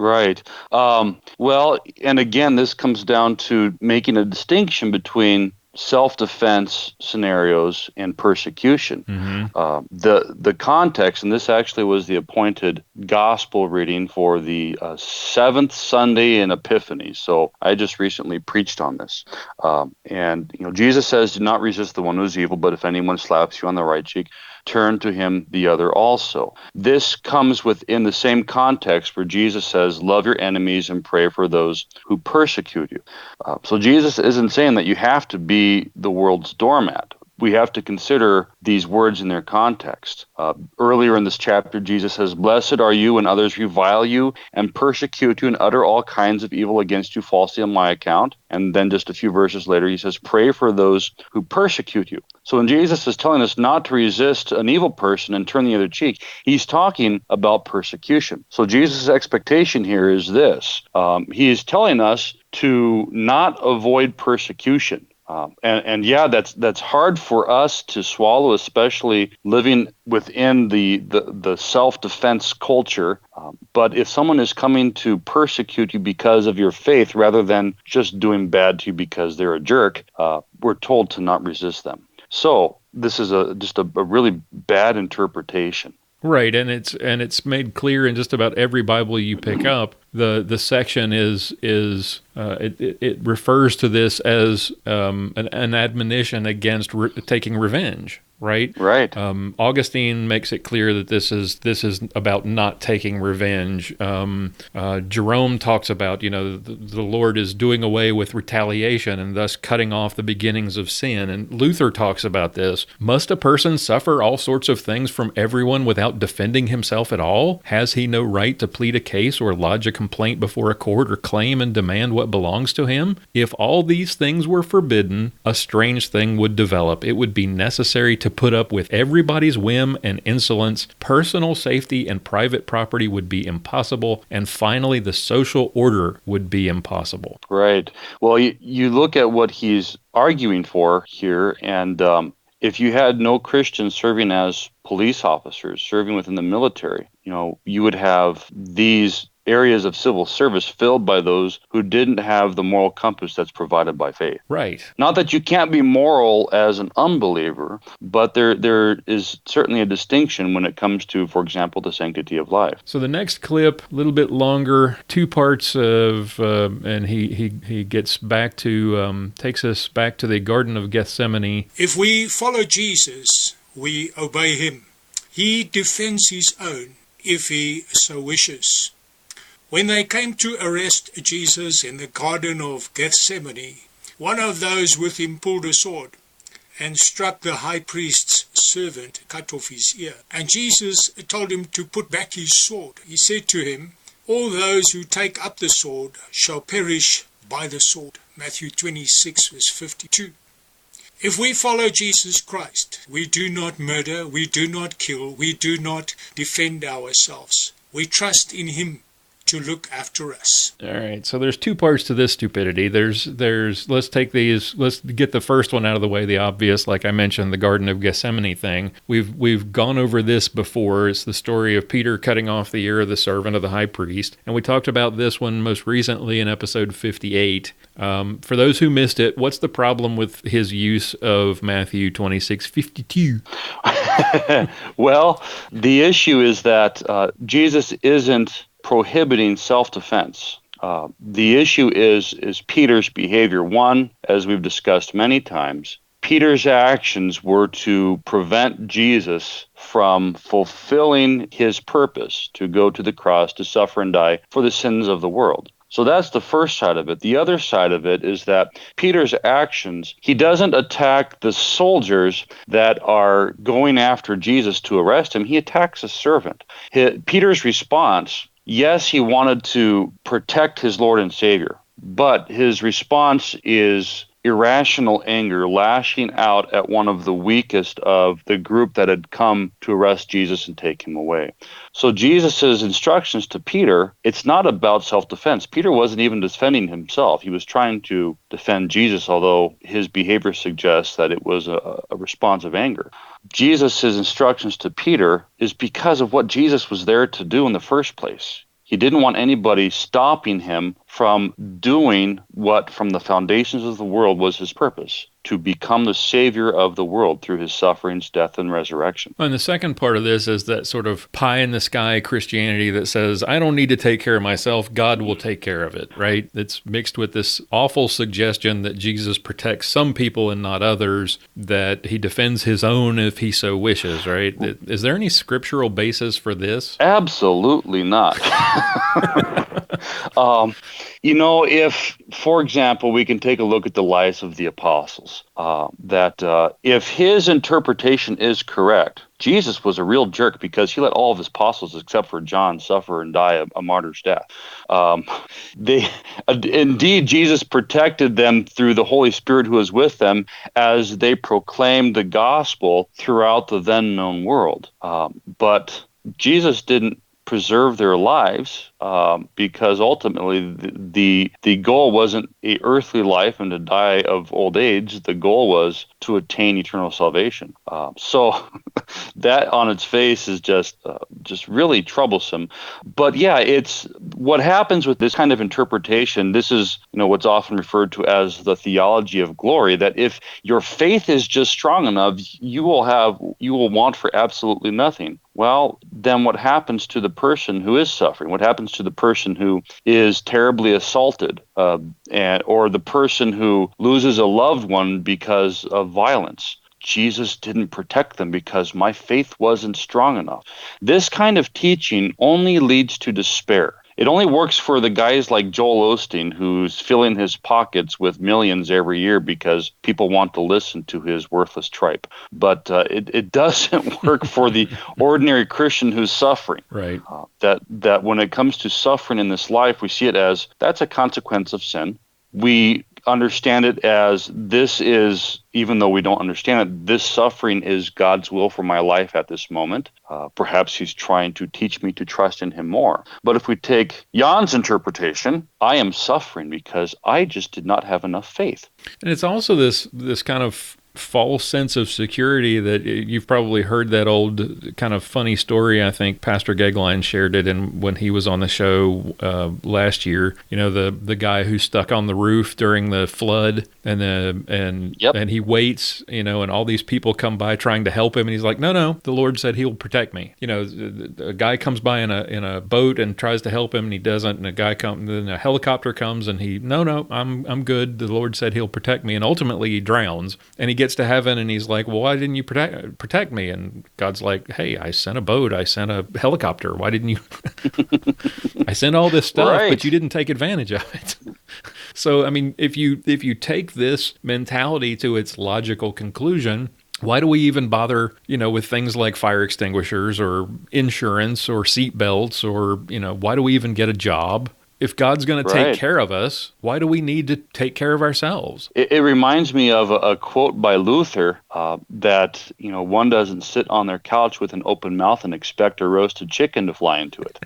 Well, and again, this comes down to making a distinction between self-defense scenarios and persecution. Mm-hmm. The context, and this actually was the appointed gospel reading for the seventh Sunday in Epiphany. So I just recently preached on this. And Jesus says, do not resist the one who is evil, but if anyone slaps you on the right cheek, turn to him the other also. This comes within the same context where Jesus says, love your enemies and pray for those who persecute you. So Jesus isn't saying that you have to be the world's doormat. We have to consider these words in their context. Earlier in this chapter, Jesus says, blessed are you when others revile you and persecute you and utter all kinds of evil against you falsely on my account. And then just a few verses later, he says, pray for those who persecute you. So when Jesus is telling us not to resist an evil person and turn the other cheek, he's talking about persecution. So Jesus' expectation here is this. He is telling us to not avoid persecution. And yeah, that's hard for us to swallow, especially living within the self-defense culture. But if someone is coming to persecute you because of your faith rather than just doing bad to you because they're a jerk, we're told to not resist them. So this is just a really bad interpretation. Right, and it's made clear in just about every Bible you pick up. The section it refers to this as an admonition against taking revenge. Right. Augustine makes it clear that this is about not taking revenge. Jerome talks about the Lord is doing away with retaliation and thus cutting off the beginnings of sin. And Luther talks about this. Must a person suffer all sorts of things from everyone without defending himself at all? Has he no right to plead a case or lodge a complaint before a court or claim and demand what belongs to him? If all these things were forbidden, a strange thing would develop. It would be necessary to put up with everybody's whim and insolence. Personal safety and private property would be impossible. And finally, the social order would be impossible. Right. Well, you look at what he's arguing for here, and if you had no Christians serving as police officers, serving within the military, you would have these areas of civil service filled by those who didn't have the moral compass that's provided by faith. Right. Not that you can't be moral as an unbeliever, but there is certainly a distinction when it comes to, for example, the sanctity of life. So the next clip, a little bit longer, 2 parts of, and he gets back to, takes us back to the Garden of Gethsemane. If we follow Jesus, we obey him. He defends his own if he so wishes. When they came to arrest Jesus in the Garden of Gethsemane, one of those with him pulled a sword and struck the high priest's servant, cut off his ear. And Jesus told him to put back his sword. He said to him, all those who take up the sword shall perish by the sword. Matthew 26, verse 52. If we follow Jesus Christ, we do not murder, we do not kill, we do not defend ourselves. We trust in him to look after us. All right. So there's two parts to this stupidity. There's let's get the first one out of the way, the obvious, like I mentioned, the Garden of Gethsemane thing. We've gone over this before. It's the story of Peter cutting off the ear of the servant of the high priest. And we talked about this one most recently in episode 58. For those who missed it, what's the problem with his use of Matthew 26:52? Well, the issue is that Jesus isn't prohibiting self-defense. The issue is Peter's behavior. One, as we've discussed many times, Peter's actions were to prevent Jesus from fulfilling his purpose to go to the cross, to suffer and die for the sins of the world. So that's the first side of it. The other side of it is that Peter's actions, he doesn't attack the soldiers that are going after Jesus to arrest him. He attacks a servant. Peter's response, yes, he wanted to protect his Lord and Savior, but his response is irrational anger, lashing out at one of the weakest of the group that had come to arrest Jesus and take him away. So Jesus' instructions to Peter, it's not about self-defense. Peter wasn't even defending himself. He was trying to defend Jesus, although his behavior suggests that it was a response of anger. Jesus' instructions to Peter is because of what Jesus was there to do in the first place. He didn't want anybody stopping him from doing what from the foundations of the world was his purpose, to become the Savior of the world through his sufferings, death, and resurrection. And the second part of this is that sort of pie-in-the-sky Christianity that says, I don't need to take care of myself, God will take care of it, right? It's mixed with this awful suggestion that Jesus protects some people and not others, that he defends his own if he so wishes, right? Is there any scriptural basis for this? Absolutely not. If, for example, we can take a look at the lives of the apostles, that if his interpretation is correct, Jesus was a real jerk because he let all of his apostles, except for John, suffer and die a martyr's death. Indeed, Jesus protected them through the Holy Spirit who was with them as they proclaimed the gospel throughout the then known world. But Jesus didn't preserve their lives because ultimately the goal wasn't a earthly life and to die of old age. The goal was to attain eternal salvation. So that on its face is just really troublesome. But yeah, it's what happens with this kind of interpretation. This is what's often referred to as the theology of glory. That if your faith is just strong enough, you will want for absolutely nothing. Well, then what happens to the person who is suffering? What happens to the person who is terribly assaulted, or the person who loses a loved one because of violence? Jesus didn't protect them because my faith wasn't strong enough. This kind of teaching only leads to despair. It only works for the guys like Joel Osteen, who's filling his pockets with millions every year because people want to listen to his worthless tripe. But it doesn't work for the ordinary Christian who's suffering. Right. That when it comes to suffering in this life, we see it as that's a consequence of sin. We understand it as this is, even though we don't understand it, this suffering is God's will for my life at this moment. Perhaps he's trying to teach me to trust in him more. But if we take Jan's interpretation, I am suffering because I just did not have enough faith. And it's also this kind of false sense of security that you've probably heard that old kind of funny story. I think Pastor Gegline shared it when he was on the show last year. The guy who's stuck on the roof during the flood and he waits, and all these people come by trying to help him, and he's like, no, the Lord said he'll protect me. A guy comes by in a boat and tries to help him, and he doesn't. And then a helicopter comes, and he, no, I'm good. The Lord said he'll protect me, and ultimately he drowns, and he gets to heaven, and he's like, well, why didn't you protect me? And God's like, hey, I sent a boat, I sent a helicopter. Why didn't you? I sent all this stuff, right, but you didn't take advantage of it. So, I mean, if you take this mentality to its logical conclusion, why do we even bother, with things like fire extinguishers or insurance or seat belts or, why do we even get a job? If God's going to take care of us, why do we need to take care of ourselves? It reminds me of a quote by Luther that, one doesn't sit on their couch with an open mouth and expect a roasted chicken to fly into it.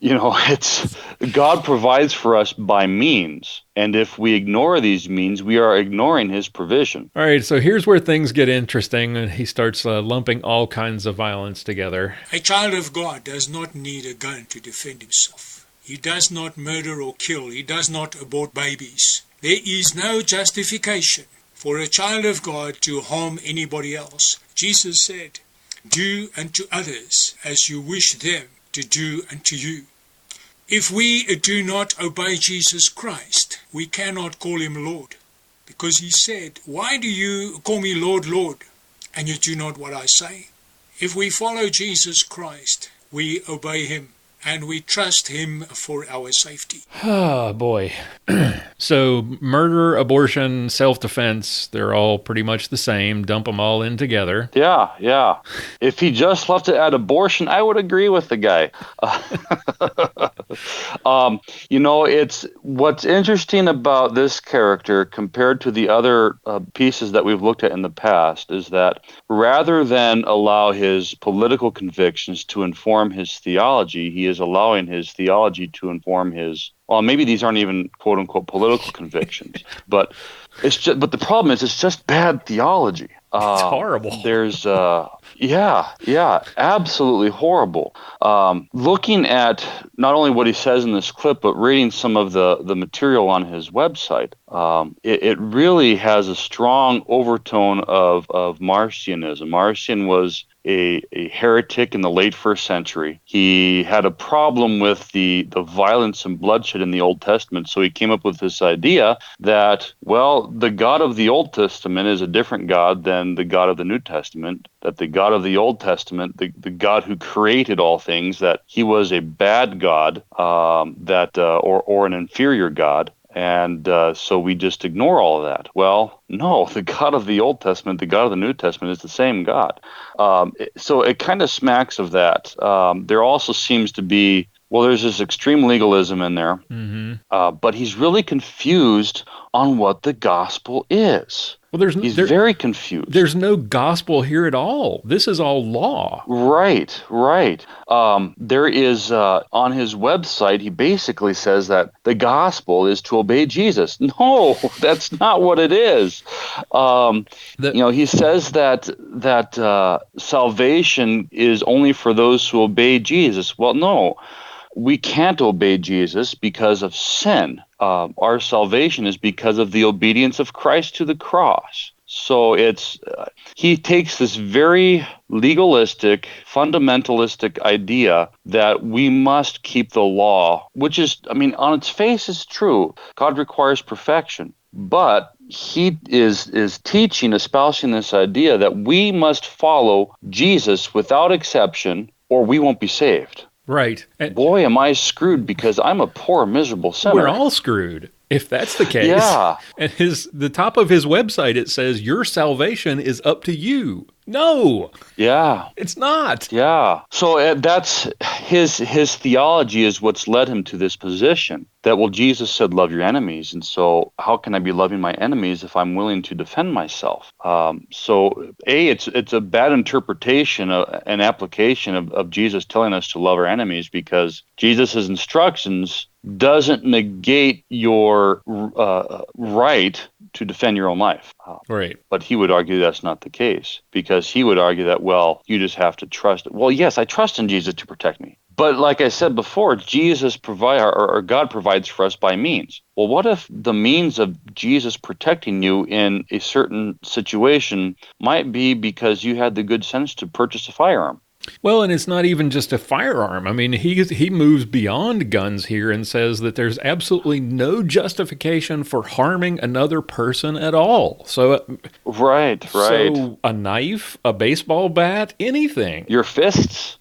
It's God provides for us by means, and if we ignore these means, we are ignoring his provision. All right, so here's where things get interesting, and he starts lumping all kinds of violence together. A child of God does not need a gun to defend himself. He does not murder or kill. He does not abort babies. There is no justification for a child of God to harm anybody else. Jesus said, "Do unto others as you wish them to do unto you." If we do not obey Jesus Christ, we cannot call him Lord, because he said, "Why do you call me Lord, Lord, and you do not what I say?" If we follow Jesus Christ, we obey him, and we trust him for our safety. Oh, boy. So murder, abortion, self-defense, they're all pretty much the same. Dump them all in together. Yeah. If he just left it at abortion, I would agree with the guy. It's what's interesting about this character compared to the other pieces that we've looked at in the past is that rather than allow his political convictions to inform his theology, he is allowing his theology to inform his, well, maybe these aren't even quote unquote political convictions, but the problem is it's just bad theology. It's horrible. There's absolutely horrible. Looking at not only what he says in this clip, but reading some of the material on his website, it really has a strong overtone of Marcionism. Marcion was a heretic in the late 1st century. He had a problem with the violence and bloodshed in the Old Testament, so he came up with this idea that, well, the God of the Old Testament is a different God than the God of the New Testament, that the God of the Old Testament, the God who created all things, that he was a bad God, or an inferior God. And so we just ignore all of that. Well, no, the God of the Old Testament, the God of the New Testament is the same God. So it kind of smacks of that. There also seems to be, there's this extreme legalism in there, but he's really confused on what the gospel is. Well, he's very confused. There's no gospel here at all. This is all law. Right. There is, on his website, he basically says that the gospel is to obey Jesus. No, that's not what it is. He says that salvation is only for those who obey Jesus. Well, no. We can't obey Jesus because of sin. Our salvation is because of the obedience of Christ to the cross. So he takes this very legalistic, fundamentalistic idea that we must keep the law, which is, on its face is true. God requires perfection. But he is espousing this idea that we must follow Jesus without exception, or we won't be saved. Right. Boy, am I screwed because I'm a poor, miserable sinner. We're all screwed, if that's the case. Yeah. And the top of his website, it says, your salvation is up to you. No. Yeah. It's not. Yeah. So that's his theology is what's led him to this position. That, well, Jesus said, love your enemies. And so how can I be loving my enemies if I'm willing to defend myself? It's a bad interpretation and application of Jesus telling us to love our enemies, because Jesus' instructions doesn't negate your right to defend your own life. Right. But he would argue that's not the case, because he would argue that, well, you just have to trust. Well, yes, I trust in Jesus to protect me. But like I said before, God provides for us by means. Well, what if the means of Jesus protecting you in a certain situation might be because you had the good sense to purchase a firearm? Well, and it's not even just a firearm. He moves beyond guns here and says that there's absolutely no justification for harming another person at all. So, right. So a knife, a baseball bat, anything. Your fists.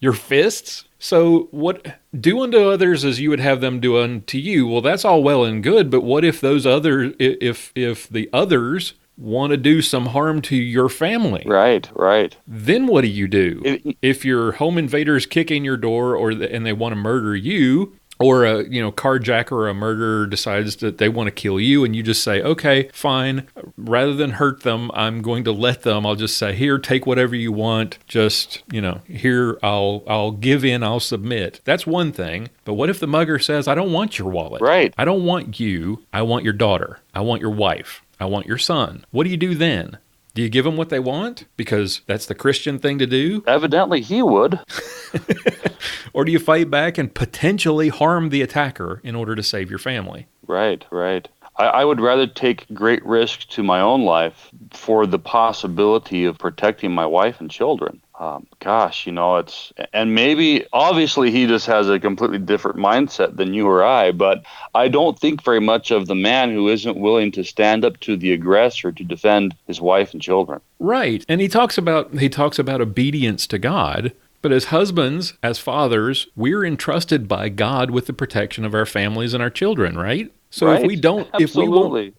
So what do unto others as you would have them do unto you? Well, that's all well and good, but what if those others, if the others want to do some harm to your family? Right. Then what do you do? If your home invader's kicking your door and they want to murder you, or a carjacker or a murderer decides that they want to kill you, and you just say, okay, fine, rather than hurt them, I'm going to let them. I'll just say, here, take whatever you want. Just, here, I'll give in, I'll submit. That's one thing. But what if the mugger says, I don't want your wallet? Right. I don't want you. I want your daughter. I want your wife. I want your son. What do you do then? Do you give them what they want? Because that's the Christian thing to do? Evidently he would. Or do you fight back and potentially harm the attacker in order to save your family? Right. I would rather take great risks to my own life for the possibility of protecting my wife and children. And maybe, obviously, he just has a completely different mindset than you or I, but I don't think very much of the man who isn't willing to stand up to the aggressor to defend his wife and children. Right. And he talks about obedience to God. But as husbands, as fathers, we're entrusted by God with the protection of our families and our children, right? So right.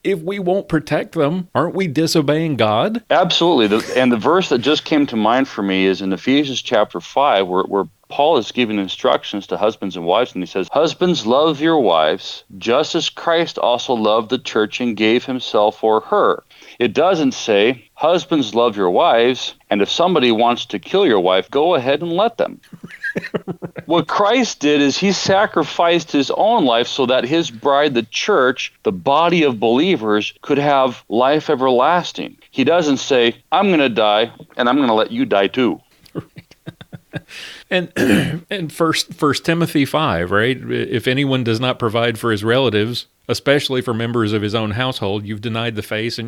if we won't protect them, aren't we disobeying God? Absolutely. And the verse that just came to mind for me is in Ephesians chapter 5, where Paul is giving instructions to husbands and wives, and he says, husbands, love your wives, just as Christ also loved the church and gave himself for her. It doesn't say, husbands, love your wives, and if somebody wants to kill your wife, go ahead and let them. What Christ did is he sacrificed his own life so that his bride, the church, the body of believers, could have life everlasting. He doesn't say, I'm going to die, and I'm going to let you die too. And First Timothy 5, right? If anyone does not provide for his relatives, especially for members of his own household, you've denied the faith,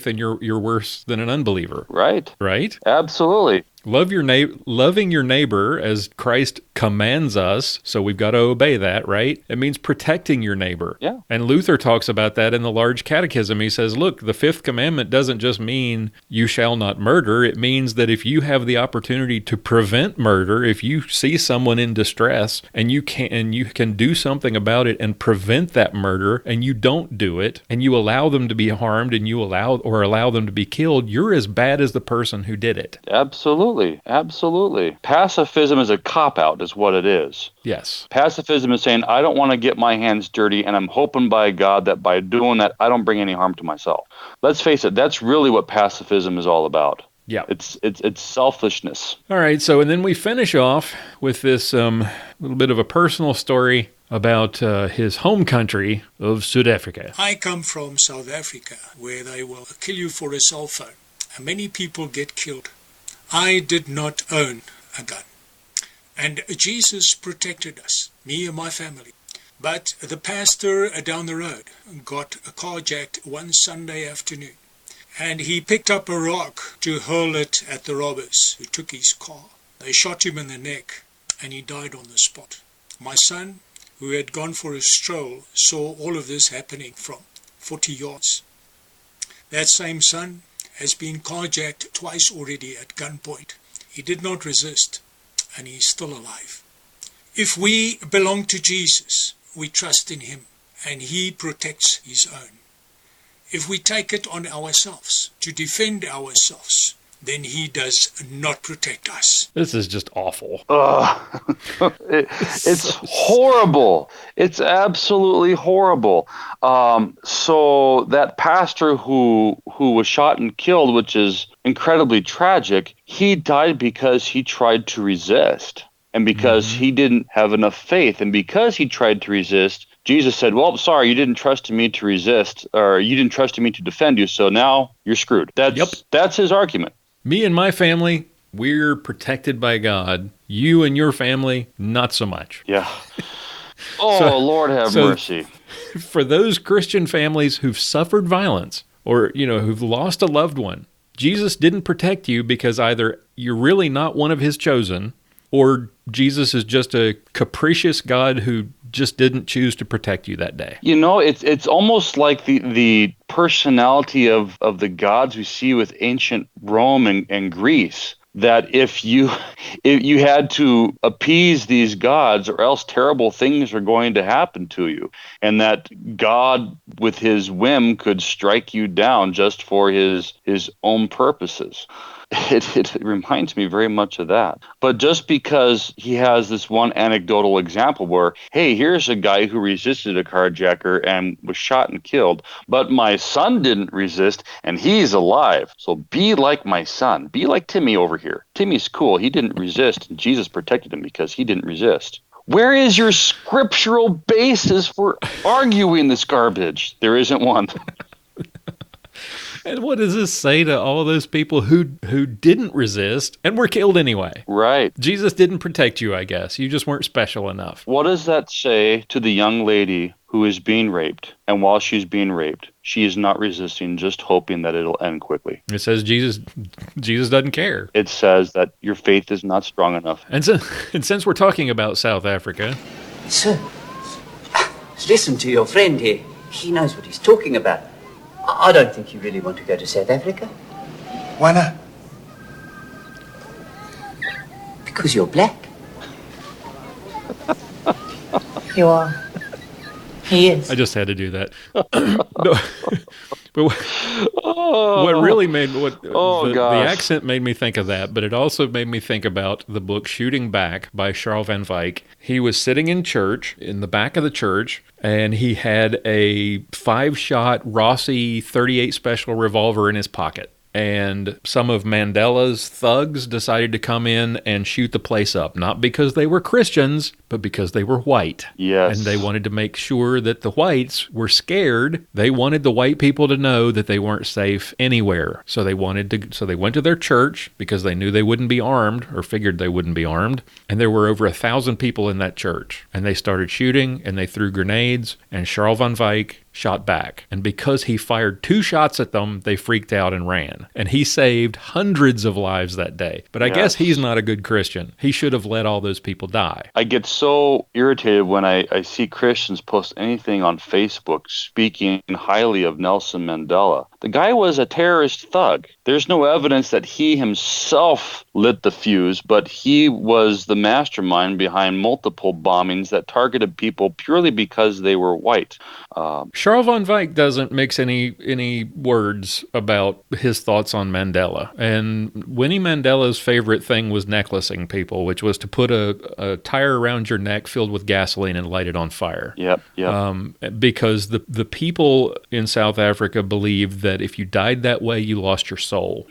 and you're worse than an unbeliever. Right. Right? Absolutely. Loving your neighbor as Christ commands us, so we've got to obey that, right? It means protecting your neighbor. Yeah. And Luther talks about that in the Large Catechism. He says, look, the Fifth Commandment doesn't just mean you shall not murder. It means that if you have the opportunity to prevent murder, if you see someone in distress and you can do something about it and prevent that murder, and you don't do it, and you allow them to be harmed, and you allow them to be killed, you're as bad as the person who did it. Absolutely. Pacifism is a cop-out is what it is. Yes. Pacifism is saying, I don't want to get my hands dirty, and I'm hoping by God that by doing that, I don't bring any harm to myself. Let's face it, that's really what pacifism is all about. Yeah. It's selfishness. All right, and then we finish off with this little bit of a personal story about his home country of South Africa. I come from South Africa, where they will kill you for a cell phone, and many people get killed. I did not own a gun, and Jesus protected us, me and my family. But the pastor down the road got carjacked one Sunday afternoon, and he picked up a rock to hurl it at the robbers who took his car. They shot him in the neck, and he died on the spot. My son, who had gone for a stroll, saw all of this happening from 40 yards. That same son has been carjacked twice already at gunpoint. He did not resist, and he is still alive. If we belong to Jesus, we trust in him, and he protects his own. If we take it on ourselves to defend ourselves, then he does not protect us. This is just awful. It's horrible. It's absolutely horrible. So that pastor who was shot and killed, which is incredibly tragic, he died because he tried to resist. And because he didn't have enough faith. And because he tried to resist, Jesus said, well, sorry, you didn't trust in me to resist, or you didn't trust in me to defend you, so now you're screwed. That's his argument. Me and my family, we're protected by God. You and your family, not so much. Yeah. Lord have mercy. For those Christian families who've suffered violence or, who've lost a loved one, Jesus didn't protect you because either you're really not one of his chosen, or Jesus is just a capricious God who just didn't choose to protect you that day. It's almost like the personality of the gods we see with ancient Rome and Greece, that if you had to appease these gods, or else terrible things are going to happen to you, and that God with his whim could strike you down just for his own purposes. it reminds me very much of that. But just because he has this one anecdotal example where, hey, here's a guy who resisted a carjacker and was shot and killed, but my son didn't resist and he's alive. So be like my son. Be like Timmy over here. Timmy's cool. He didn't resist, and Jesus protected him because he didn't resist. Where is your scriptural basis for arguing this garbage? There isn't one. And what does this say to all those people who didn't resist and were killed anyway? Right. Jesus didn't protect you, I guess. You just weren't special enough. What does that say to the young lady who is being raped? And while she's being raped, she is not resisting, just hoping that it'll end quickly. It says Jesus doesn't care. It says that your faith is not strong enough. And since we're talking about South Africa... Sir, listen to your friend here. He knows what he's talking about. I don't think you really want to go to South Africa. Why not? Because you're black. You are. He is. I just had to do that. No. But what really made the accent made me think of that, but it also made me think about the book Shooting Back by Charles van Wyck. He was sitting in church, in the back of the church, and he had a 5-shot Rossi 38 Special revolver in his pocket. And some of Mandela's thugs decided to come in and shoot the place up, not because they were Christians, but because they were white. Yes. And they wanted to make sure that the whites were scared. They wanted the white people to know that they weren't safe anywhere. So they went to their church because they knew they wouldn't be armed, or figured they wouldn't be armed. And there were over 1,000 people in that church. And they started shooting, and they threw grenades, and Charles van Wyck shot back. And because he fired 2 shots at them, they freaked out and ran. And he saved hundreds of lives that day. But I guess he's not a good Christian. He should have let all those people die. I get so irritated when I see Christians post anything on Facebook speaking highly of Nelson Mandela. The guy was a terrorist thug. There's no evidence that he himself lit the fuse, but he was the mastermind behind multiple bombings that targeted people purely because they were white. Charles van Wyck doesn't mix any words about his thoughts on Mandela. And Winnie Mandela's favorite thing was necklacing people, which was to put a tire around your neck filled with gasoline and light it on fire. Yep. Because the people in South Africa believed that if you died that way, you lost your soul.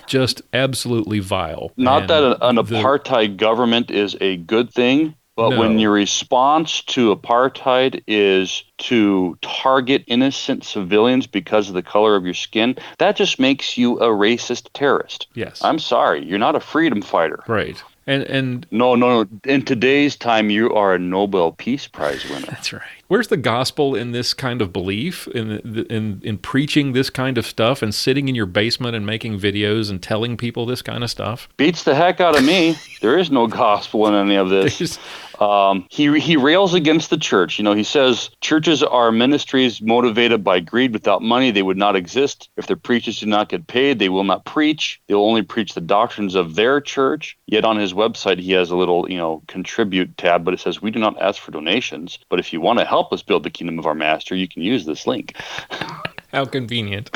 Just absolutely vile. Not that an apartheid government is a good thing, but when your response to apartheid is to target innocent civilians because of the color of your skin, that just makes you a racist terrorist. Yes. I'm sorry, you're not a freedom fighter. Right. And No. In today's time, you are a Nobel Peace Prize winner. That's right. Where's the gospel in this kind of belief, in preaching this kind of stuff, and sitting in your basement and making videos and telling people this kind of stuff? Beats the heck out of me. There is no gospel in any of this. He rails against the church. He says churches are ministries motivated by greed. Without money, they would not exist. If their preachers do not get paid, they will not preach. They will only preach the doctrines of their church. Yet on his website, he has a little, contribute tab, but it says, we do not ask for donations. But if you want to help us build the kingdom of our master, you can use this link. How convenient.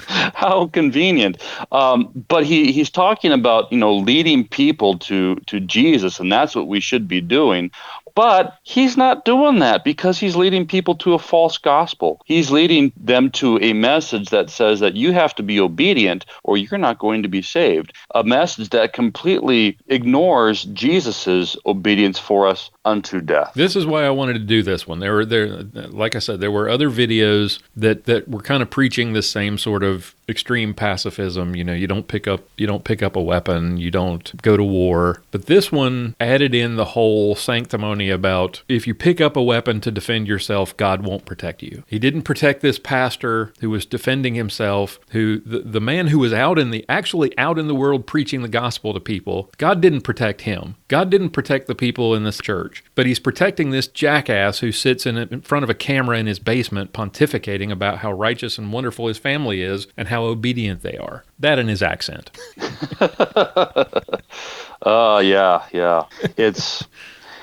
How convenient. But he's talking about, leading people to Jesus, and that's what we should be doing. But he's not doing that because he's leading people to a false gospel. He's leading them to a message that says that you have to be obedient or you're not going to be saved. A message that completely ignores Jesus's obedience for us unto death. This is why I wanted to do this one. Like I said, there were other videos that were kind of preaching the same sort of extreme pacifism. You don't pick up a weapon, you don't go to war. But this one added in the whole sanctimony about if you pick up a weapon to defend yourself, God won't protect you. He didn't protect this pastor who was defending himself, who the man who was actually out in the world preaching the gospel to people. God didn't protect him. God didn't protect the people in this church, but he's protecting this jackass who sits in front of a camera in his basement pontificating about how righteous and wonderful his family is and how obedient they are. That and his accent. Yeah.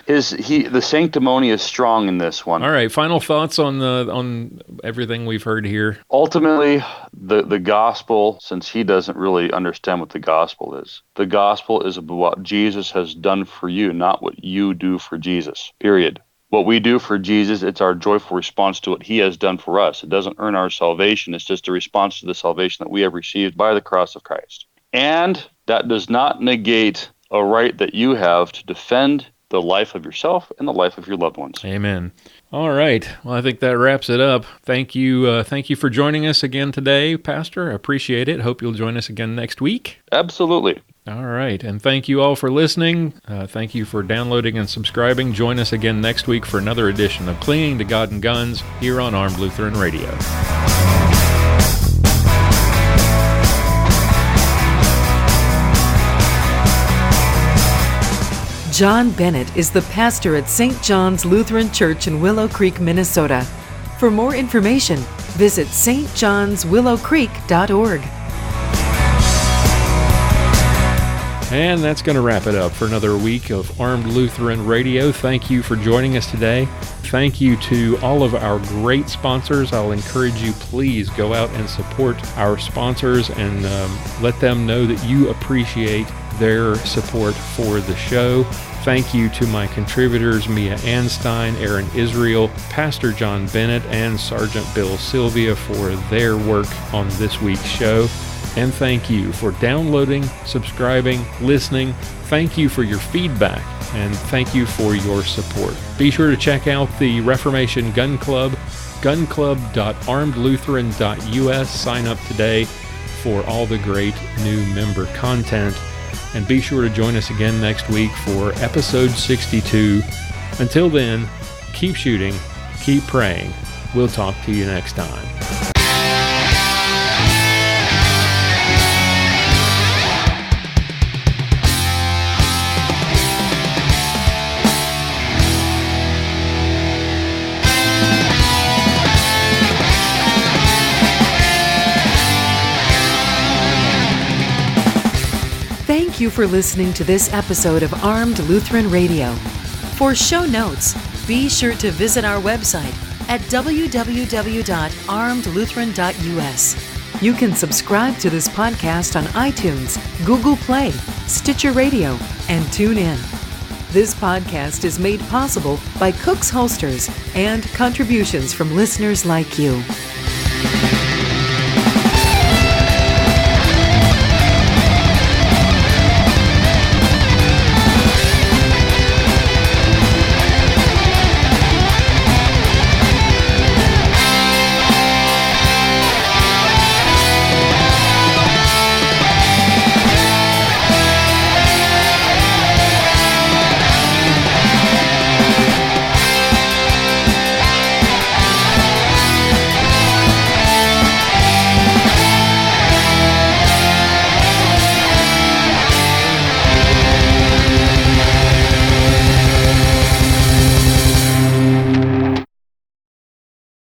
The sanctimony is strong in this one. All right, final thoughts on everything we've heard here. Ultimately, the gospel, since he doesn't really understand what the gospel is, the gospel is about what Jesus has done for you, not what you do for Jesus, period. What we do for Jesus, it's our joyful response to what he has done for us. It doesn't earn our salvation. It's just a response to the salvation that we have received by the cross of Christ. And that does not negate a right that you have to defend the life of yourself and the life of your loved ones. Amen. All right. Well, I think that wraps it up. Thank you for joining us again today, Pastor. I appreciate it. Hope you'll join us again next week. Absolutely. All right. And thank you all for listening. Thank you for downloading and subscribing. Join us again next week for another edition of Clinging to God and Guns here on Armed Lutheran Radio. John Bennett is the pastor at St. John's Lutheran Church in Willow Creek, Minnesota. For more information, visit stjohnswillowcreek.org. And that's going to wrap it up for another week of Armed Lutheran Radio. Thank you for joining us today. Thank you to all of our great sponsors. I'll encourage you, please go out and support our sponsors and let them know that you appreciate their support for the show. Thank you to my contributors, Mia Anstine, Aaron Israel, Pastor John Bennett, and Sergeant Bill Silvia for their work on this week's show. And thank you for downloading, subscribing, listening. Thank you for your feedback, and thank you for your support. Be sure to check out the Reformation Gun Club, gunclub.armedlutheran.us. Sign up today for all the great new member content. And be sure to join us again next week for episode 62. Until then, keep shooting, keep praying. We'll talk to you next time. Thank you for listening to this episode of Armed Lutheran Radio. For show notes, be sure to visit our website at www.armedlutheran.us. You can subscribe to this podcast on iTunes, Google Play, Stitcher Radio, and TuneIn. This podcast is made possible by Cook's Holsters and contributions from listeners like you.